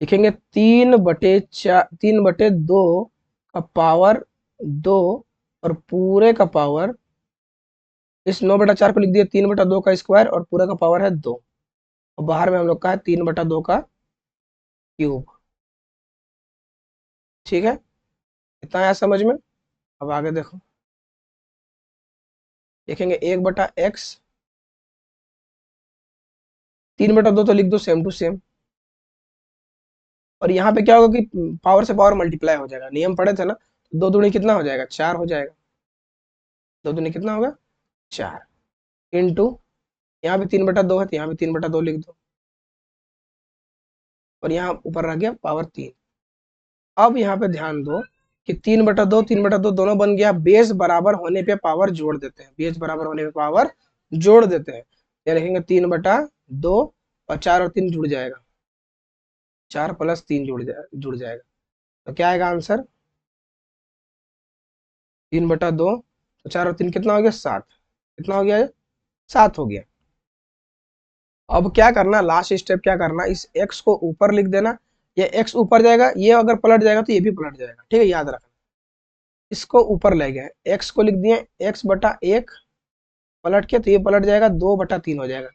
लिखेंगे 3/4, 3/2 का पावर 2, और पूरे का पावर, इस 9/4 को लिख दिया 3/2 का स्क्वायर, और पूरा का पावर है 2, और बाहर में हम लोग का है 3/2 का क्यूब। ठीक है, इतना आया समझ में। अब आगे देखो, लिखेंगे 1/x, 3/2 तो लिख दो सेम टू सेम, और यहाँ पे क्या होगा कि पावर से पावर मल्टीप्लाई हो जाएगा, नियम पढ़े थे ना, 2 दूनी कितना हो जाएगा, 4 हो जाएगा, 2 दूनी कितना होगा, 4, इंटू, यहाँ भी 3/2 है तो यहाँ भी 3/2 लिख दो, और यहाँ ऊपर रह गया पावर 3। अब यहाँ पे ध्यान दो कि 3/2 3/2 दोनों बन गया, बेस बराबर होने पे पावर जोड़ देते हैं, बेस बराबर होने पे पावर जोड़ देते हैं, या लिखेंगे 3/2, और 4 और 3 जुड़ जाएगा, 4 + 3 जुड़ जाएगा, तो क्या आएगा आंसर, 3/2, तो 4 और 3 कितना हो गया, 7, कितना हो गया ये, 7 हो गया। अब क्या करना, लास्ट स्टेप क्या करना, इस x को ऊपर लिख देना, ये x ऊपर जाएगा, ये अगर पलट जाएगा तो ये भी पलट जाएगा, ठीक है, याद रखना, इसको ऊपर ले गए, x को लिख दिए x/1, पलट के तो ये पलट जाएगा 2/3 हो जाएगा,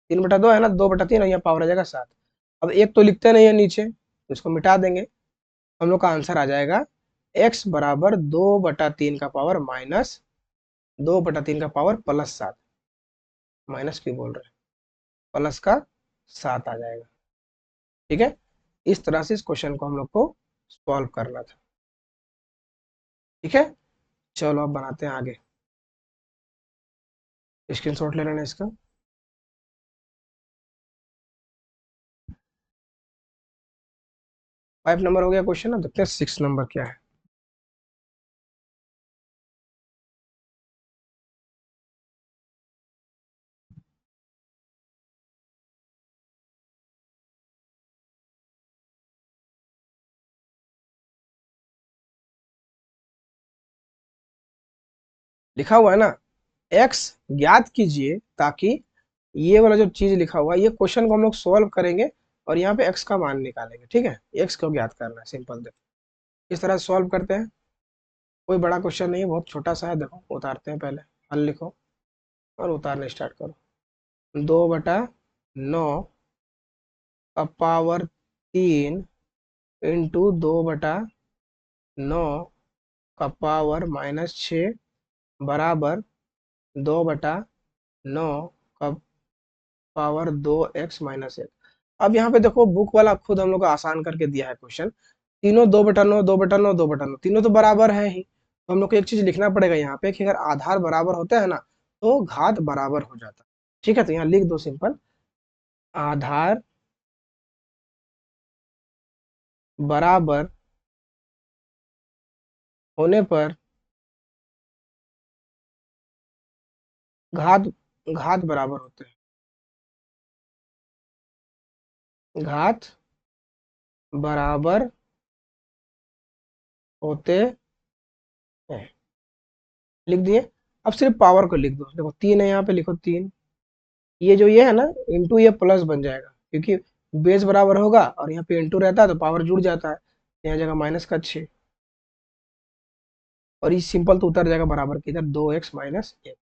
3/2 है ना, 2/3, और यहाँ पावर आ जाएगा 7। अब एक तो लिखते नहीं है नीचे, तो इसको मिटा देंगे, हम लोग का आंसर आ जाएगा x बराबर 2/3 का पावर माइनस 2/3 का पावर प्लस 7, माइनस क्यों बोल रहे हैं, प्लस का 7 आ जाएगा। ठीक है, इस तरह से इस क्वेश्चन को हम लोग को सॉल्व करना था। ठीक है, चलो अब बनाते हैं आगे, स्क्रीनशॉट ले लेना इसका। 5 नंबर हो गया क्वेश्चन, अब देखते हैं 6 नंबर क्या है। लिखा हुआ है ना, x ज्ञात कीजिए, ताकि ये वाला जो चीज लिखा हुआ है, ये क्वेश्चन को हम लोग सॉल्व करेंगे, और यहाँ पे x का मान निकालेंगे। ठीक है, x को ज्ञात करना है, सिंपल। देखो इस तरह सॉल्व करते हैं, कोई बड़ा क्वेश्चन नहीं है, बहुत छोटा सा है। देखो उतारते हैं, पहले हल लिखो और उतारने स्टार्ट करो। 2/9 का पावर 3 इंटू 2/9 का पावर -6 बराबर 2/9 का पावर 2x - 1। अब यहाँ पे देखो, बुक वाला खुद हम लोग को आसान करके दिया है क्वेश्चन, तीनों 2/9 2/9 2/9, तीनों तो बराबर है ही, तो हम लोग को एक चीज लिखना पड़ेगा यहाँ पे कि अगर आधार बराबर होता है ना, तो घात बराबर हो जाता है। ठीक है, तो यहाँ लिख दो सिंपल, आधार बराबर होने पर घात घात बराबर होते हैं, घात बराबर होते हैं। लिख दिए। अब सिर्फ पावर को लिख दो, देखो 3 है यहाँ पे, लिखो 3। ये है ना, इंटू ये प्लस बन जाएगा, क्योंकि बेस बराबर होगा और यहाँ पे इंटू रहता है तो पावर जुड़ जाता है। यहाँ जगह -6, और ये सिंपल तो उतर जाएगा बराबर की इधर, 2x-1।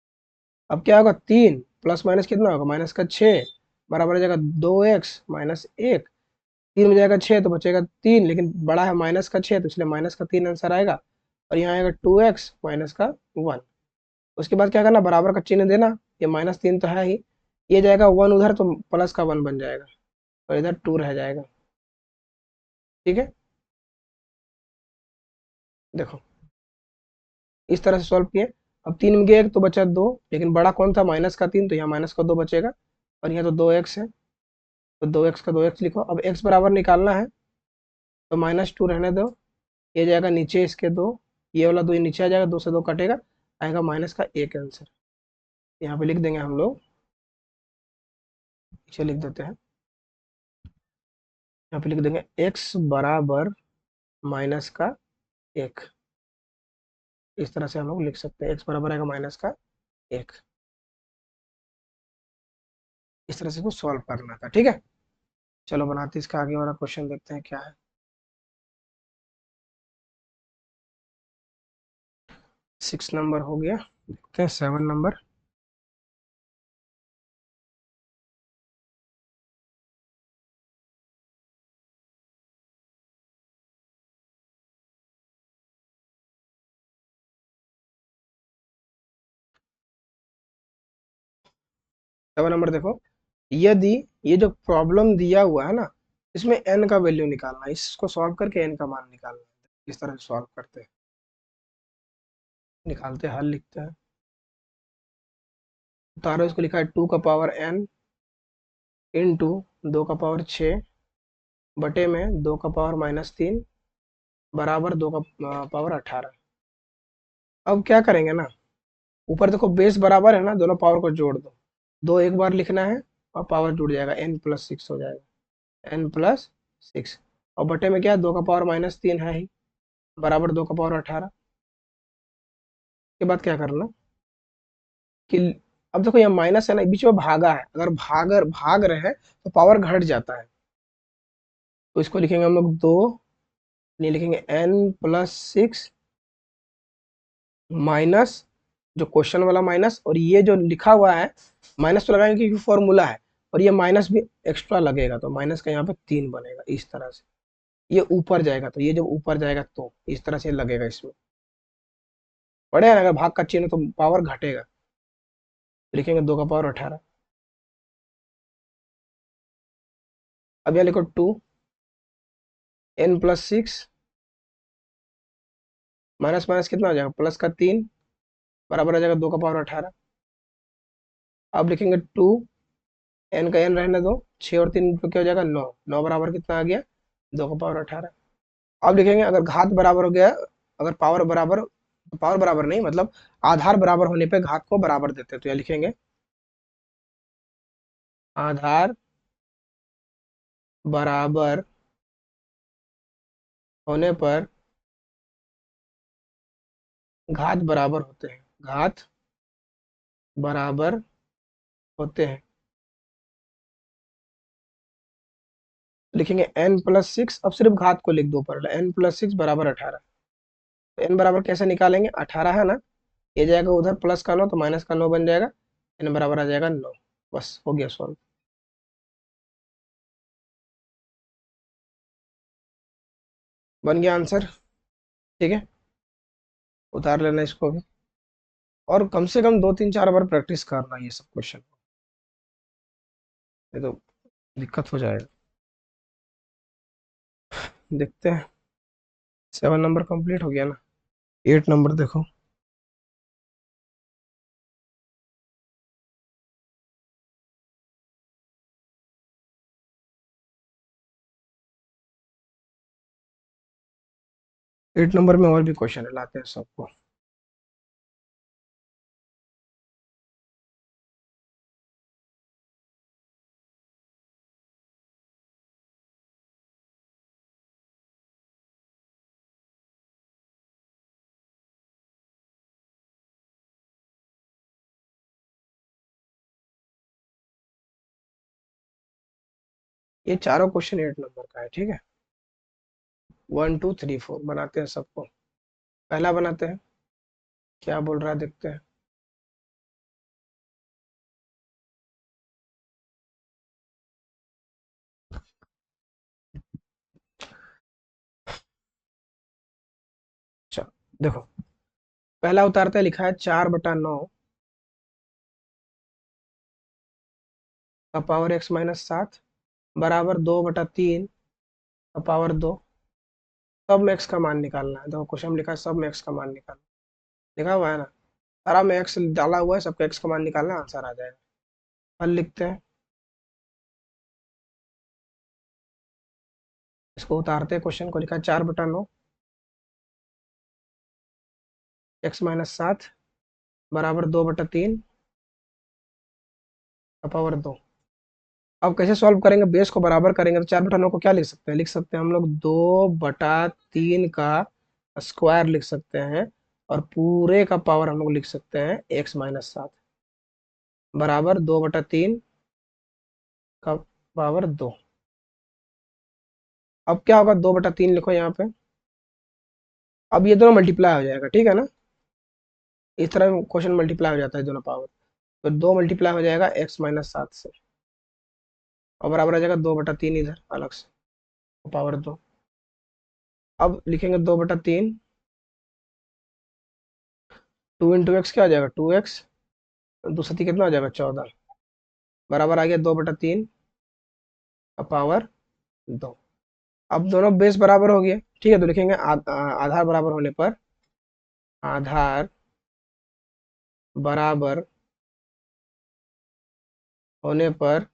अब क्या होगा, 3 प्लस माइनस कितना होगा, -6, बराबर हो जाएगा 2x-1। 3 में जाएगा 6 तो बचेगा 3, लेकिन बड़ा है -6 तो इसलिए -3 आंसर आएगा। और यहाँ आएगा 2x-1। उसके बाद क्या करना, बराबर का चिन्ह देना। ये -3 तो है ही, ये जाएगा 1 उधर तो प्लस का 1 बन जाएगा, और इधर 2 रह जाएगा। ठीक है, देखो इस तरह से सॉल्व किए। अब 3 में गया 1 तो बचा 2, लेकिन बड़ा कौन था, -3, तो यहाँ -2 बचेगा। और यहाँ तो 2x है, तो 2x का 2x लिखो। अब x बराबर निकालना है, तो -2 रहने दो, ये जाएगा नीचे इसके 2, ये वाला 2 नीचे आ जाएगा, 2 से 2 कटेगा, आएगा -1 आंसर। यहाँ पे लिख देंगे हम लोग, पीछे लिख देते हैं, यहाँ पे लिख देंगे x बराबर -1। इस तरह से हम लोग लिख सकते हैं, x बराबर आएगा -1। इस तरह से इसको सॉल्व करना था। ठीक है, चलो बनाते इसका आगे वाला क्वेश्चन, देखते हैं क्या है। 6 नंबर हो गया, देखते हैं 7 नंबर। 7 नंबर देखो, यदि ये जो प्रॉब्लम दिया हुआ है ना, इसमें n का वैल्यू निकालना है, इसको सॉल्व करके n का मान निकालना है। इस तरह से सॉल्व करते हैं, निकालते हैं, हल लिखते हैं। उतारो, इसको लिखा है 2 का पावर n इंटू 2 का पावर 6 बटे में 2 का पावर -3 बराबर 2 का पावर 18। अब क्या करेंगे ना, ऊपर देखो बेस बराबर है ना, दोनों पावर को जोड़ दो, 2 एक बार लिखना है और पावर जुड़ जाएगा, n+6 हो जाएगा, n+6। और बटे में क्या है, 2 का पावर -3 है ही, बराबर 2 का पावर 18। के बाद क्या करना कि, अब देखो यहाँ माइनस है ना, बीच में भागा है, अगर भाग रहे हैं तो पावर घट जाता है, तो इसको लिखेंगे हम लोग 2, नहीं लिखेंगे n+6 माइनस, जो क्वेश्चन वाला माइनस, और ये जो लिखा हुआ है माइनस तो लगाएंगे क्योंकि फॉर्मूला है, और ये माइनस भी एक्स्ट्रा लगेगा, तो माइनस का यहाँ पे 3 बनेगा इस तरह से। ये ऊपर जाएगा, तो ये जब ऊपर जाएगा तो इस तरह से लगेगा इसमें, पढ़े ना, अगर भाग का चिन्ह तो पावर घटेगा, तो लिखेंगे 2 का पावर 18। अब यहाँ लिखो 2, n+6 माइनस माइनस कितना हो जाएगा, प्लस का 3 बराबर हो जाएगा 2 का पावर 18। अब लिखेंगे 2, एन का एन रहने दो, 6 और 3 तो क्या हो जाएगा 9, 9 बराबर कितना आ गया, 2 का पावर 18। अब लिखेंगे अगर घात बराबर हो गया, अगर पावर बराबर नहीं मतलब आधार बराबर होने पे घात को बराबर देते हैं, तो यह लिखेंगे आधार बराबर होने पर घात बराबर होते हैं, घात बराबर होते हैं। लिखेंगे n+6, अब सिर्फ घात को लिख दो ऊपर, n+6 बराबर 18। तो n बराबर कैसे निकालेंगे, 18 है ना, ये जाएगा उधर प्लस का 9 तो माइनस का 9 बन जाएगा, n बराबर आ जाएगा 9। बस हो गया सॉल्व। बन गया आंसर। ठीक है, उतार लेना इसको भी, और कम से कम 2 3 4 बार प्रैक्टिस करना ये सब क्वेश्चन, ये तो दिक्कत हो जाएगा। देखते हैं, 7 नंबर कंप्लीट हो गया ना, 8 नंबर देखो। 8 नंबर में और भी क्वेश्चन है, लाते हैं सबको। ये चारों क्वेश्चन 8 नंबर का है, ठीक है। 1 2 3 4 बनाते हैं सबको। पहला बनाते हैं, क्या बोल रहा है देखते हैं। अच्छा देखो, पहला उतारते लिखा है 4/9 का पावर x-7 बराबर 2/3 का पावर 2। सब में x का मान निकालना है। देखो क्वेश्चन में लिखा है सब में x का मान निकालना, लिखा हुआ है ना, सारा में x डाला हुआ है, सबका x का मान निकालना, आंसर आ जाएगा। हल लिखते हैं, इसको उतारते हैं। क्वेश्चन को लिखा है 4/9 x-7 बराबर 2/3 का पावर 2। अब कैसे सॉल्व करेंगे, बेस को बराबर करेंगे तो 4/9 को क्या लिख सकते हैं, लिख सकते हैं हम लोग 2/3 का स्क्वायर लिख सकते हैं, और पूरे का पावर हम लोग लिख सकते हैं x-7 बराबर 2/3 का पावर 2। अब क्या होगा, 2/3 लिखो यहाँ पे। अब ये दोनों मल्टीप्लाई हो जाएगा, ठीक है ना। इस तरह क्वेश्चन मल्टीप्लाई हो जाता है दोनों पावर, तो 2 मल्टीप्लाई हो जाएगा x-7 से, और बराबर आ जाएगा 2/3 इधर अलग से, पावर 2। अब लिखेंगे 2/3, 2 × x क्या हो जाएगा 2x, दूसरा कितना हो जाएगा 14, बराबर आ गया 2/3 का पावर 2। अब दोनों बेस बराबर हो गया, ठीक है। तो लिखेंगे आधार बराबर होने पर, आधार बराबर होने पर,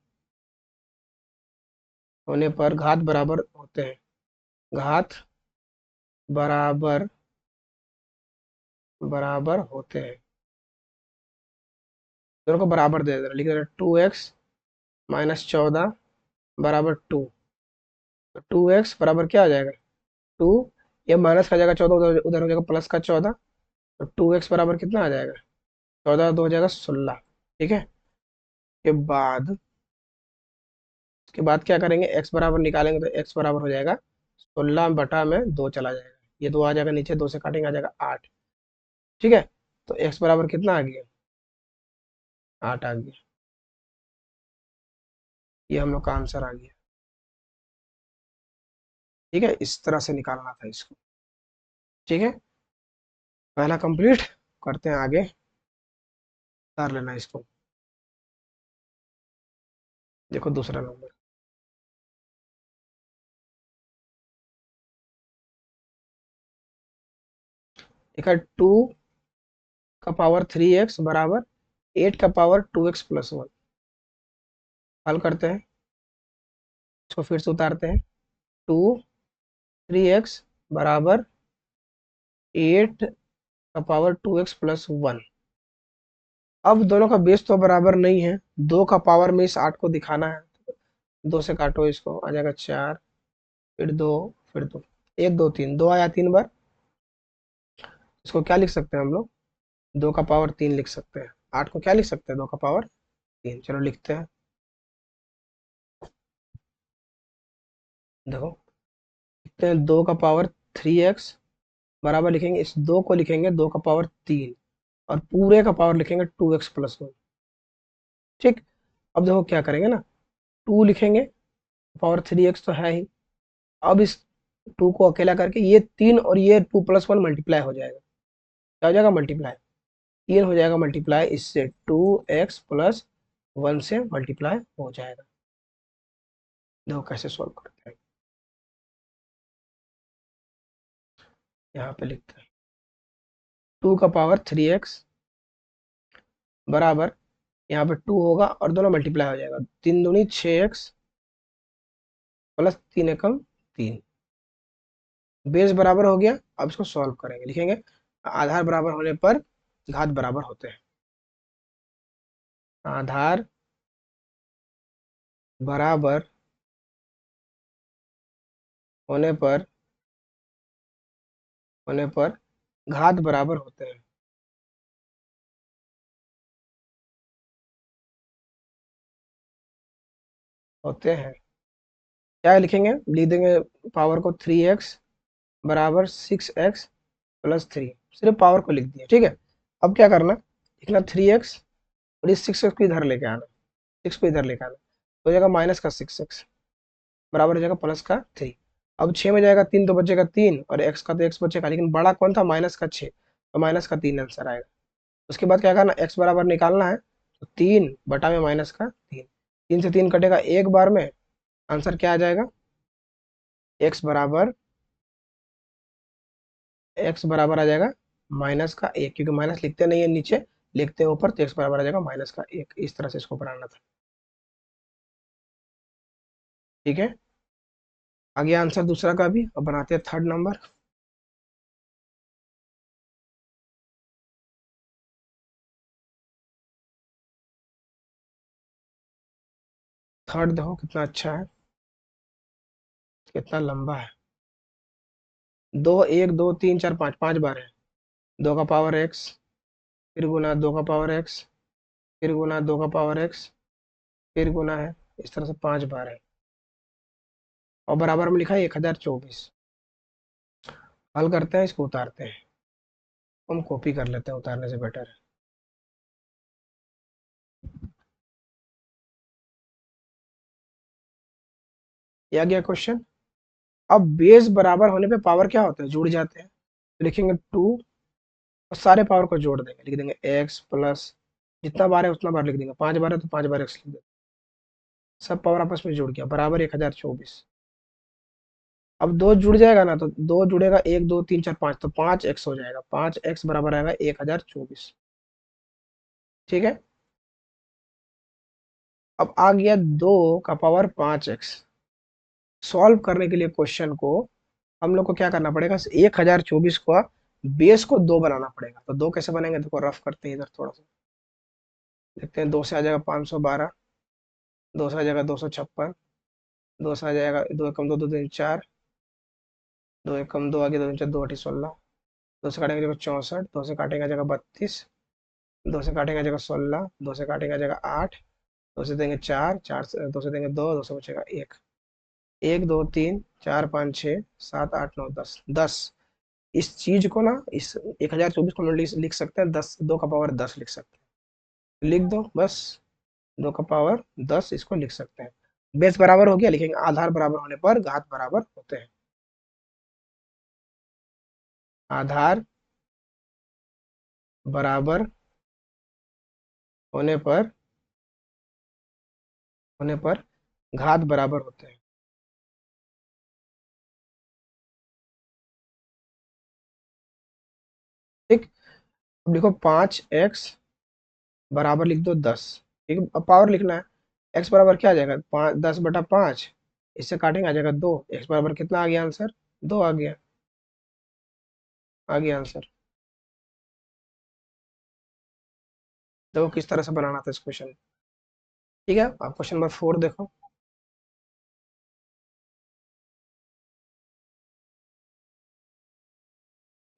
घात बराबर होते हैं, घात बराबर होते हैं। दोनों को बराबर दे देना, लिख देना 2x-14 बराबर 2। तो 2x बराबर क्या आ जाएगा 2, ये माइनस का जाएगा 14, उधर उधर हो जाएगा प्लस का 14। तो 2x बराबर कितना आ जाएगा 14, 2 हो जाएगा 16, ठीक है। के बाद उसके बाद क्या करेंगे, x बराबर निकालेंगे तो x बराबर हो जाएगा 16/2 चला जाएगा, ये 2 आ जाएगा नीचे, 2 से काटेंगे आ जाएगा 8, ठीक है। तो x बराबर कितना आ गया 8 आ गया, ये हम लोग का आंसर आ गया, ठीक है। इस तरह से निकालना था इसको, ठीक है। पहला कंप्लीट, करते हैं आगे, कर लेना इसको। देखो दूसरा नंबर, देखा 2 का पावर 3x बराबर 8 का पावर 2x+1। हल करते हैं, इसको फिर से उतारते हैं। 2 3x बराबर 8 का पावर 2x+1। अब दोनों का बेस तो बराबर नहीं है, 2 का पावर में इस 8 को दिखाना है, 2 से काटो इसको आ जाएगा 4, फिर 2, फिर 2, 1 2 3, 2 आया 3 बार। इसको क्या लिख सकते हैं हम लोग, 2 का पावर 3 लिख सकते हैं। 8 को क्या लिख सकते हैं 2 का पावर 3, चलो लिखते हैं। देखो लिखते हैं 2 का पावर 3x बराबर लिखेंगे, इस 2 को लिखेंगे 2 का पावर 3, और पूरे का पावर लिखेंगे 2x+1, ठीक। अब देखो क्या करेंगे ना, 2 लिखेंगे, पावर 3x तो है ही। अब इस 2 को अकेला करके ये 3 और ये 2+1 मल्टीप्लाई हो जाएगा, क्या हो जाएगा मल्टीप्लाई, 3 हो जाएगा मल्टीप्लाई, इससे 2x+1 से मल्टीप्लाई हो जाएगा। देखो कैसे सॉल्व करते हैं, यहाँ पे लिखते हैं 2 का पावर 3x बराबर, यहाँ पे 2 होगा और दोनों मल्टीप्लाई हो जाएगा, 3 दूनी 6x प्लस 3 एकम 3, बेस बराबर हो गया। अब इसको सॉल्व करेंगे, लिखेंगे आधार बराबर होने पर घात बराबर होते हैं, आधार बराबर होने पर घात बराबर होते हैं, होते हैं। क्या लिखेंगे, लिख देंगे पावर को 3x बराबर 6x प्लस 3, सिर्फ पावर को लिख दिया, ठीक है। अब क्या करना, लिखना 3x और इस 6x को इधर लेके आना, 6 को इधर लेके आना, तो हो जाएगा माइनस का 6x बराबर हो जाएगा प्लस का 3। अब 6 में जाएगा 3 तो बचेगा 3, और x का तो x बचेगा, लेकिन बड़ा कौन था, माइनस का 6, तो माइनस का 3 आंसर आएगा। उसके बाद क्या करना, x बराबर निकालना है, तो 3 बटा में माइनस का 3, 3 से 3 कटेगा एक बार में, आंसर क्या आ जाएगा, x बराबर आ जाएगा माइनस का 1, क्योंकि माइनस लिखते नहीं है नीचे, लिखते हैं ऊपर, तो x बराबर आ जाएगा माइनस का 1। इस तरह से इसको बनाना था, ठीक है। आगे आंसर दूसरा का भी, अब बनाते हैं थर्ड नंबर। थर्ड देखो कितना अच्छा है, कितना लंबा है, दो, एक, दो, तीन, चार, पाँच, 5 बार है, 2 का पावर x, फिर गुना 2 का पावर x, फिर गुना 2 का पावर x, फिर गुना है, इस तरह से 5 बार है, और बराबर में लिखा है 1024। हल करते हैं, इसको उतारते हैं, हम कॉपी कर लेते हैं, उतारने से बेटर है। ये आ गया क्वेश्चन। अब बेस बराबर होने पे पावर क्या होता है, जुड़ जाते हैं, तो लिखेंगे 2, और सारे पावर को जोड़ देंगे, लिख देंगे x प्लस, जितना बार है उतना बार लिख देंगे, 5 बार है तो 5 बार x लिख देंगे, सब पावर आपस में जुड़ गया, बराबर 1024। अब दो जुड़ जाएगा ना, तो दो जुड़ेगा, 1, 2, 3, 4, 5, तो 5x हो जाएगा, 5x बराबर आएगा 1024, ठीक है। अब आ गया 2 का पावर 5x, सॉल्व करने के लिए क्वेश्चन को हम लोग को क्या करना पड़ेगा, 1024 का बेस को 2 बनाना पड़ेगा। तो 2 कैसे बनेंगे, देखो रफ करते हैं इधर थोड़ा सा, देखते हैं, 2 से आ जाएगा 512, 2 से आ जाएगा 256, 2 से आ जाएगा 2 एकम 2, 2 दूनी 4, 2 एकम 2 आगे 2 दूनी 4, 2 8 16, 2 से काटेंगे जगह 64, 2 से काटेंगे जगह 32, 2 से काटेंगे जगह 16, 2 से काटेंगे जगह 8, 2 से देंगे 4, 4 से 2 से देंगे 2, 2 से बचेगा 1, 1, 2, 3, 4, 5, 6, 7, 8, 9, 10, 10। इस चीज को ना, इस 1024 को हम लोग लिख सकते हैं 10, 2 का पावर 10 लिख सकते हैं, लिख दो बस, 2 का पावर 10 इसको लिख सकते हैं। बेस बराबर हो गया, लिखेंगे आधार बराबर होने पर घात बराबर होते हैं, आधार बराबर होने पर घात बराबर होते हैं, ठीक। अब देखो 5x बराबर लिख दो 10, ठीक है, अब पावर लिखना है, x बराबर क्या आ जाएगा, 10/5, इससे काटेंगे आ जाएगा 2, x बराबर कितना आ गया आंसर, 2 आ गया, आंसर। देखो किस तरह से बनाना था इस क्वेश्चन, ठीक है। आप क्वेश्चन नंबर 4 देखो,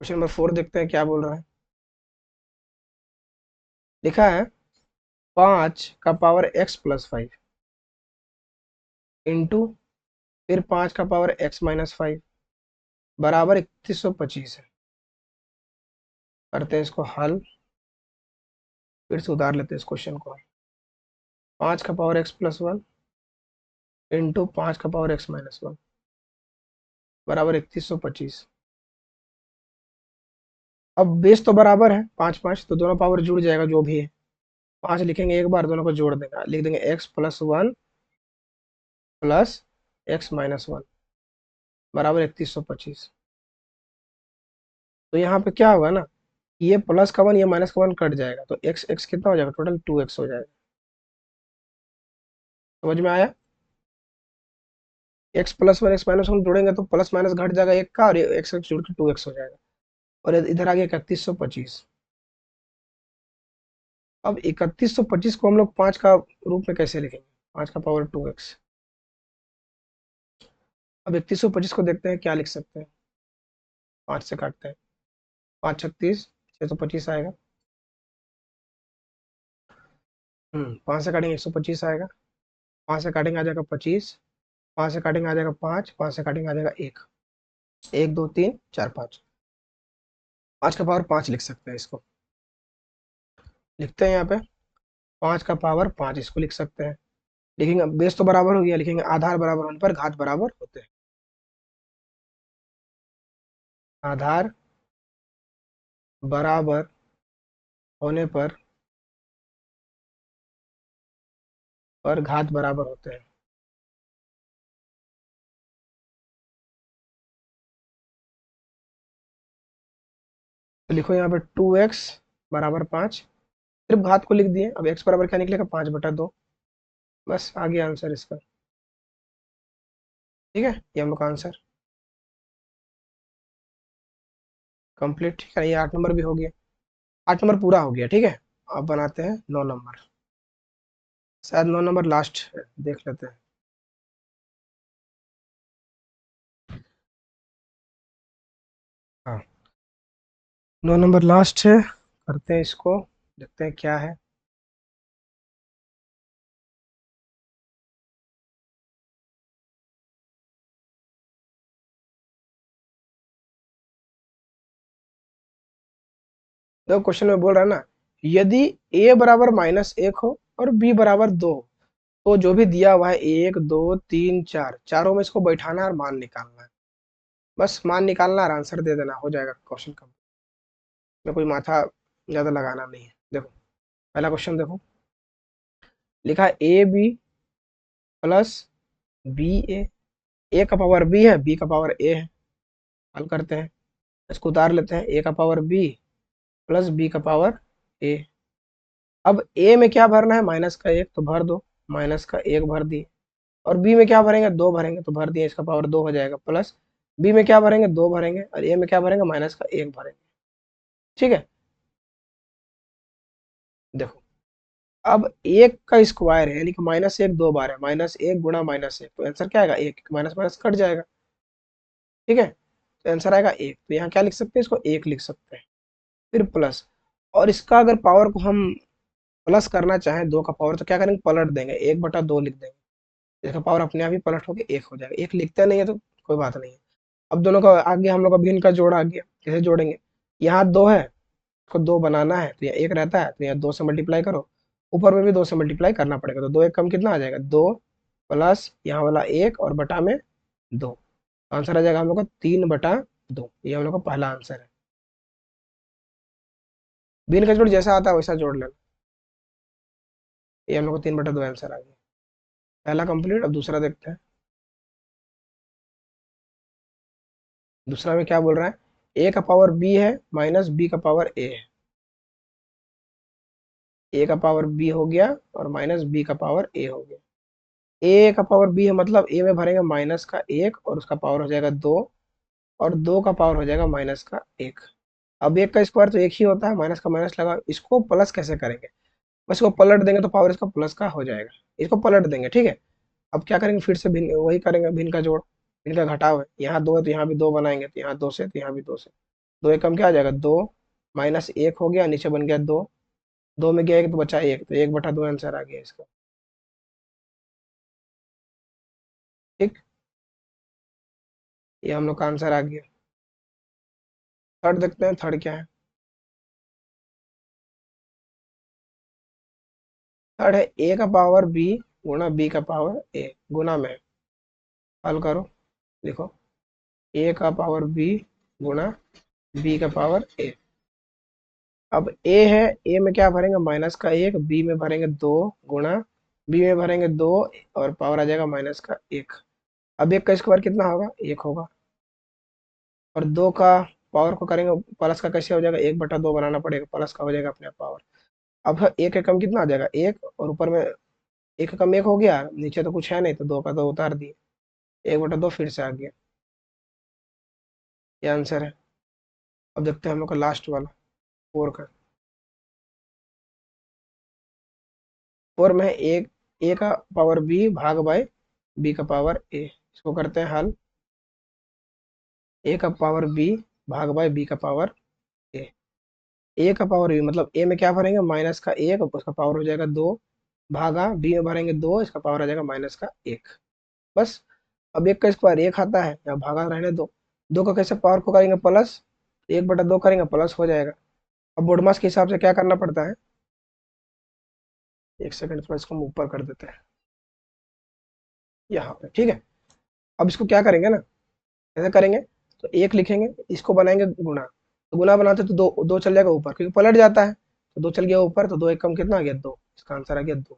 क्वेश्चन नंबर 4 देखते हैं क्या बोल रहा है। लिखा है 5 का पावर x+5 इंटू, फिर 5 का पावर x-5 बराबर 3125 है। करते हैं इसको हल, फिर से उतार लेते हैं इस क्वेश्चन को। 5 का पावर x+1 इंटू 5 का पावर x-1 बराबर 3125। अब बेस तो बराबर है, 5 5, तो दोनों पावर जुड़ जाएगा जो भी है, 5 लिखेंगे एक बार, दोनों को जोड़ देंगे, लिख देंगे x+1 प्लस x-1 बराबर 3125। तो यहाँ पे क्या होगा ना, ये प्लस का 1 ये माइनस का 1 कट जाएगा, तो x x कितना हो जाएगा, टोटल 2x हो जाएगा, समझ में आया। x+1 x-1 जोड़ेंगे तो प्लस माइनस घट जाएगा एक का, और x x जोड़ के 2x हो जाएगा, और इधर आ गया 3125। अब 3125 को हम लोग 5 का रूप में कैसे लिखेंगे, 5 का पावर 2x। अब 3125 को देखते हैं क्या लिख सकते हैं, 5 से काटते हैं, 5 36, 625 आएगा, 5 से काटेंगे 125 आएगा, 5 से काटेंगे आ जाएगा 25, 5 से काटेंगे आ जाएगा 5, 5 से काटेंगे आ जाएगा 1, 1 2 3 4 5, 5 का पावर 5 लिख सकते हैं इसको। लिखते हैं यहाँ पे 5 का पावर 5, इसको लिख सकते हैं। लिखेंगे बेस तो बराबर हो गया, लिखेंगे आधार बराबर होने पर घात बराबर होते हैं। आधार बराबर होने पर घात बराबर होते हैं। तो लिखो यहाँ पे 2x बराबर 5, सिर्फ घात को लिख दिए। अब x बराबर क्या निकलेगा, 5/2। बस आ गया आंसर इसका। ठीक है, ये हम लोग का आंसर कंप्लीट। ठीक है, ये 8 नंबर भी हो गया, 8 नंबर पूरा हो गया। ठीक है, अब बनाते हैं 9 नंबर। शायद 9 नंबर लास्ट है, देख लेते हैं। हाँ, 9 नंबर लास्ट है, करते हैं इसको, देखते हैं क्या है। देखो क्वेश्चन में बोल रहा है ना, यदि a बराबर -1 हो और b बराबर 2 हो, तो जो भी दिया हुआ है 1 2 3 4, चारों में इसको बैठाना है और मान निकालना है। बस मान निकालना और आंसर दे देना, हो जाएगा क्वेश्चन का। में कोई माथा ज्यादा लगाना नहीं है। देखो पहला क्वेश्चन देखो, लिखा है ए बी प्लस बी ए का पावर बी है, बी का पावर ए है। हल करते हैं, इसको उतार लेते हैं। ए का पावर बी प्लस बी का पावर ए। अब ए में क्या भरना है, -1 तो भर दो, -1 भर दिए। और बी में क्या भरेंगे, 2 भरेंगे तो भर दिए, इसका पावर 2 हो जाएगा। प्लस बी में क्या भरेंगे, 2 भरेंगे, और ए में क्या भरेंगे, -1 भरेंगे। ठीक है, देखो अब 1 का स्क्वायर है, यानी कि -1 2 बार है, -1 गुणा -1, तो आंसर क्या आएगा, 1, माइनस माइनस कट जाएगा। ठीक है, तो आंसर आएगा 1। तो यहाँ क्या लिख सकते हैं, इसको 1 लिख सकते हैं। फिर प्लस, और इसका अगर पावर को हम प्लस करना चाहें 2 का पावर, तो क्या करेंगे, पलट देंगे, 1/2 लिख देंगे। इसका पावर अपने आप ही पलट होके 1 हो जाएगा। 1 लिखते नहीं है तो कोई बात नहीं है। अब दोनों का आगे हम लोग का भिन्न का जोड़ आ गया, कैसे जोड़ेंगे, यहाँ 2 है, इसको 2 बनाना है, तो यहाँ 1 रहता है, तो यहाँ 2 से मल्टीप्लाई करो। ऊपर में भी 2 से मल्टीप्लाई करना पड़ेगा, तो 2 1 कम कितना आ जाएगा, 2 प्लस यहाँ वाला 1 और बटा में 2। आंसर आ जाएगा हम लोग का 3/2। ये हम लोग का पहला आंसर है। भिन्न का जोड़ जैसा आता है वैसा जोड़ लेना। ये हम लोग को 3/2 आंसर आ गया। पहला कंप्लीट। अब दूसरा देखते हैं। दूसरा में क्या बोल रहा है, ए का पावर बी है माइनस बी का पावर ए है। ए का पावर बी हो गया और माइनस बी का पावर ए हो गया। ए का पावर बी है, मतलब ए में भरेंगे -1 और उसका पावर हो जाएगा 2, और 2 का पावर हो जाएगा -1। अब 1 का स्क्वायर तो 1 ही होता है, माइनस का माइनस लगा। इसको प्लस कैसे करेंगे, बस इसको पलट देंगे तो पावर इसका प्लस का हो जाएगा। इसको पलट देंगे। ठीक है, अब क्या करेंगे, फिर से भिन्न वही करेंगे, भिन्न का जोड़, भिन्न का घटाव है। यहाँ 2 है तो यहाँ भी 2 बनाएंगे, तो यहाँ 2 से, तो यहाँ भी 2 से। 2 1 कम क्या आ जाएगा, 2 -1 हो गया, नीचे बन गया 2, 2 में गया 1 तो बचा 1, तो 1/2 आंसर आ गया इसका। ठीक, ये हम लोग का आंसर आ गया। थर्ड देखते हैं, थर्ड क्या है। थर्ड है ए का पावर बी गुणा बी का पावर ए, गुणा में। हल करो, देखो ए का पावर बी गुणा बी का पावर ए। अब ए है, ए में क्या भरेंगे, -1, बी में भरेंगे 2 गुणा, बी में भरेंगे 2 और पावर आ जाएगा -1। अब 1 का स्क्वायर कितना होगा, 1 होगा, और 2 का पावर को करेंगे प्लस का, कैसे हो जाएगा, 1/2 बनाना पड़ेगा, प्लस का हो जाएगा अपने आप पावर। अब 1 का कम कितना आ जाएगा, 1, और ऊपर में 1 का कम 1 हो गया, नीचे तो कुछ है नहीं, तो 2 का 2 उतार दिए, 1/2 फिर से आ गया। ये आंसर है। अब देखते हैं हम लोग का लास्ट वाला, 4 का। 4 में एक, ए का पावर बी भाग बाय बी का पावर ए, इसको करते हैं हल। ए का पावर बी भाग बाय बी का पावर ए। ए का पावर बी मतलब ए में क्या भरेंगे, -1, उसका पावर हो जाएगा 2, भागा बी में भरेंगे 2, इसका पावर आ जाएगा -1। बस अब 1 का स्क्वायर 1 आता है, या भागा रहने दो। 2 का कैसे पावर को करेंगे प्लस, 1/2 करेंगे प्लस हो जाएगा। अब बोडमास के हिसाब से क्या करना पड़ता है, 1 सेकंड, थोड़ा इसको हम ऊपर कर देते हैं यहाँ पे, ठीक है। अब इसको क्या करेंगे ना, ऐसे करेंगे, तो 1 लिखेंगे, इसको बनाएंगे गुणा, तो गुणा बनाते तो दो दो चल जाएगा ऊपर, क्योंकि पलट जाता है, तो 2 चल गया ऊपर, तो 2 एक कम कितना आ गया, 2, इसका आंसर आ गया 2,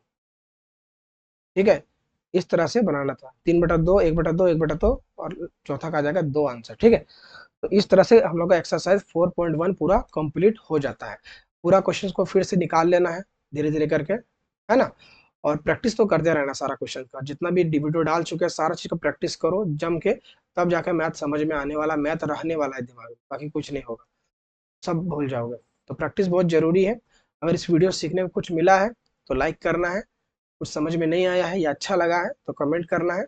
ठीक है। इस तरह से बनाना था, 3/2, 1/2, 1/2, और चौथा का आ जाएगा 2 आंसर, ठीक है। तो इस तरह से हम लोग का एक्सरसाइज 4.1 पूरा कंप्लीट हो जाता है। पूरा क्वेश्चन को फिर से निकाल लेना है धीरे धीरे करके, है ना। और प्रैक्टिस तो करते रहना सारा क्वेश्चन का, जितना भी वीडियो डाल चुके हैं सारा चीज को प्रैक्टिस करो जम के, तब जाकर मैथ समझ में आने वाला, मैथ रहने वाला है दिमाग में, बाकी कुछ नहीं होगा, सब भूल जाओगे। तो प्रैक्टिस बहुत जरूरी है। अगर इस वीडियो सीखने में कुछ मिला है तो लाइक करना है, कुछ समझ में नहीं आया है या अच्छा लगा है तो कमेंट करना है,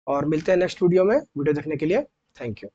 और मिलते हैं नेक्स्ट वीडियो में। वीडियो देखने के लिए थैंक यू।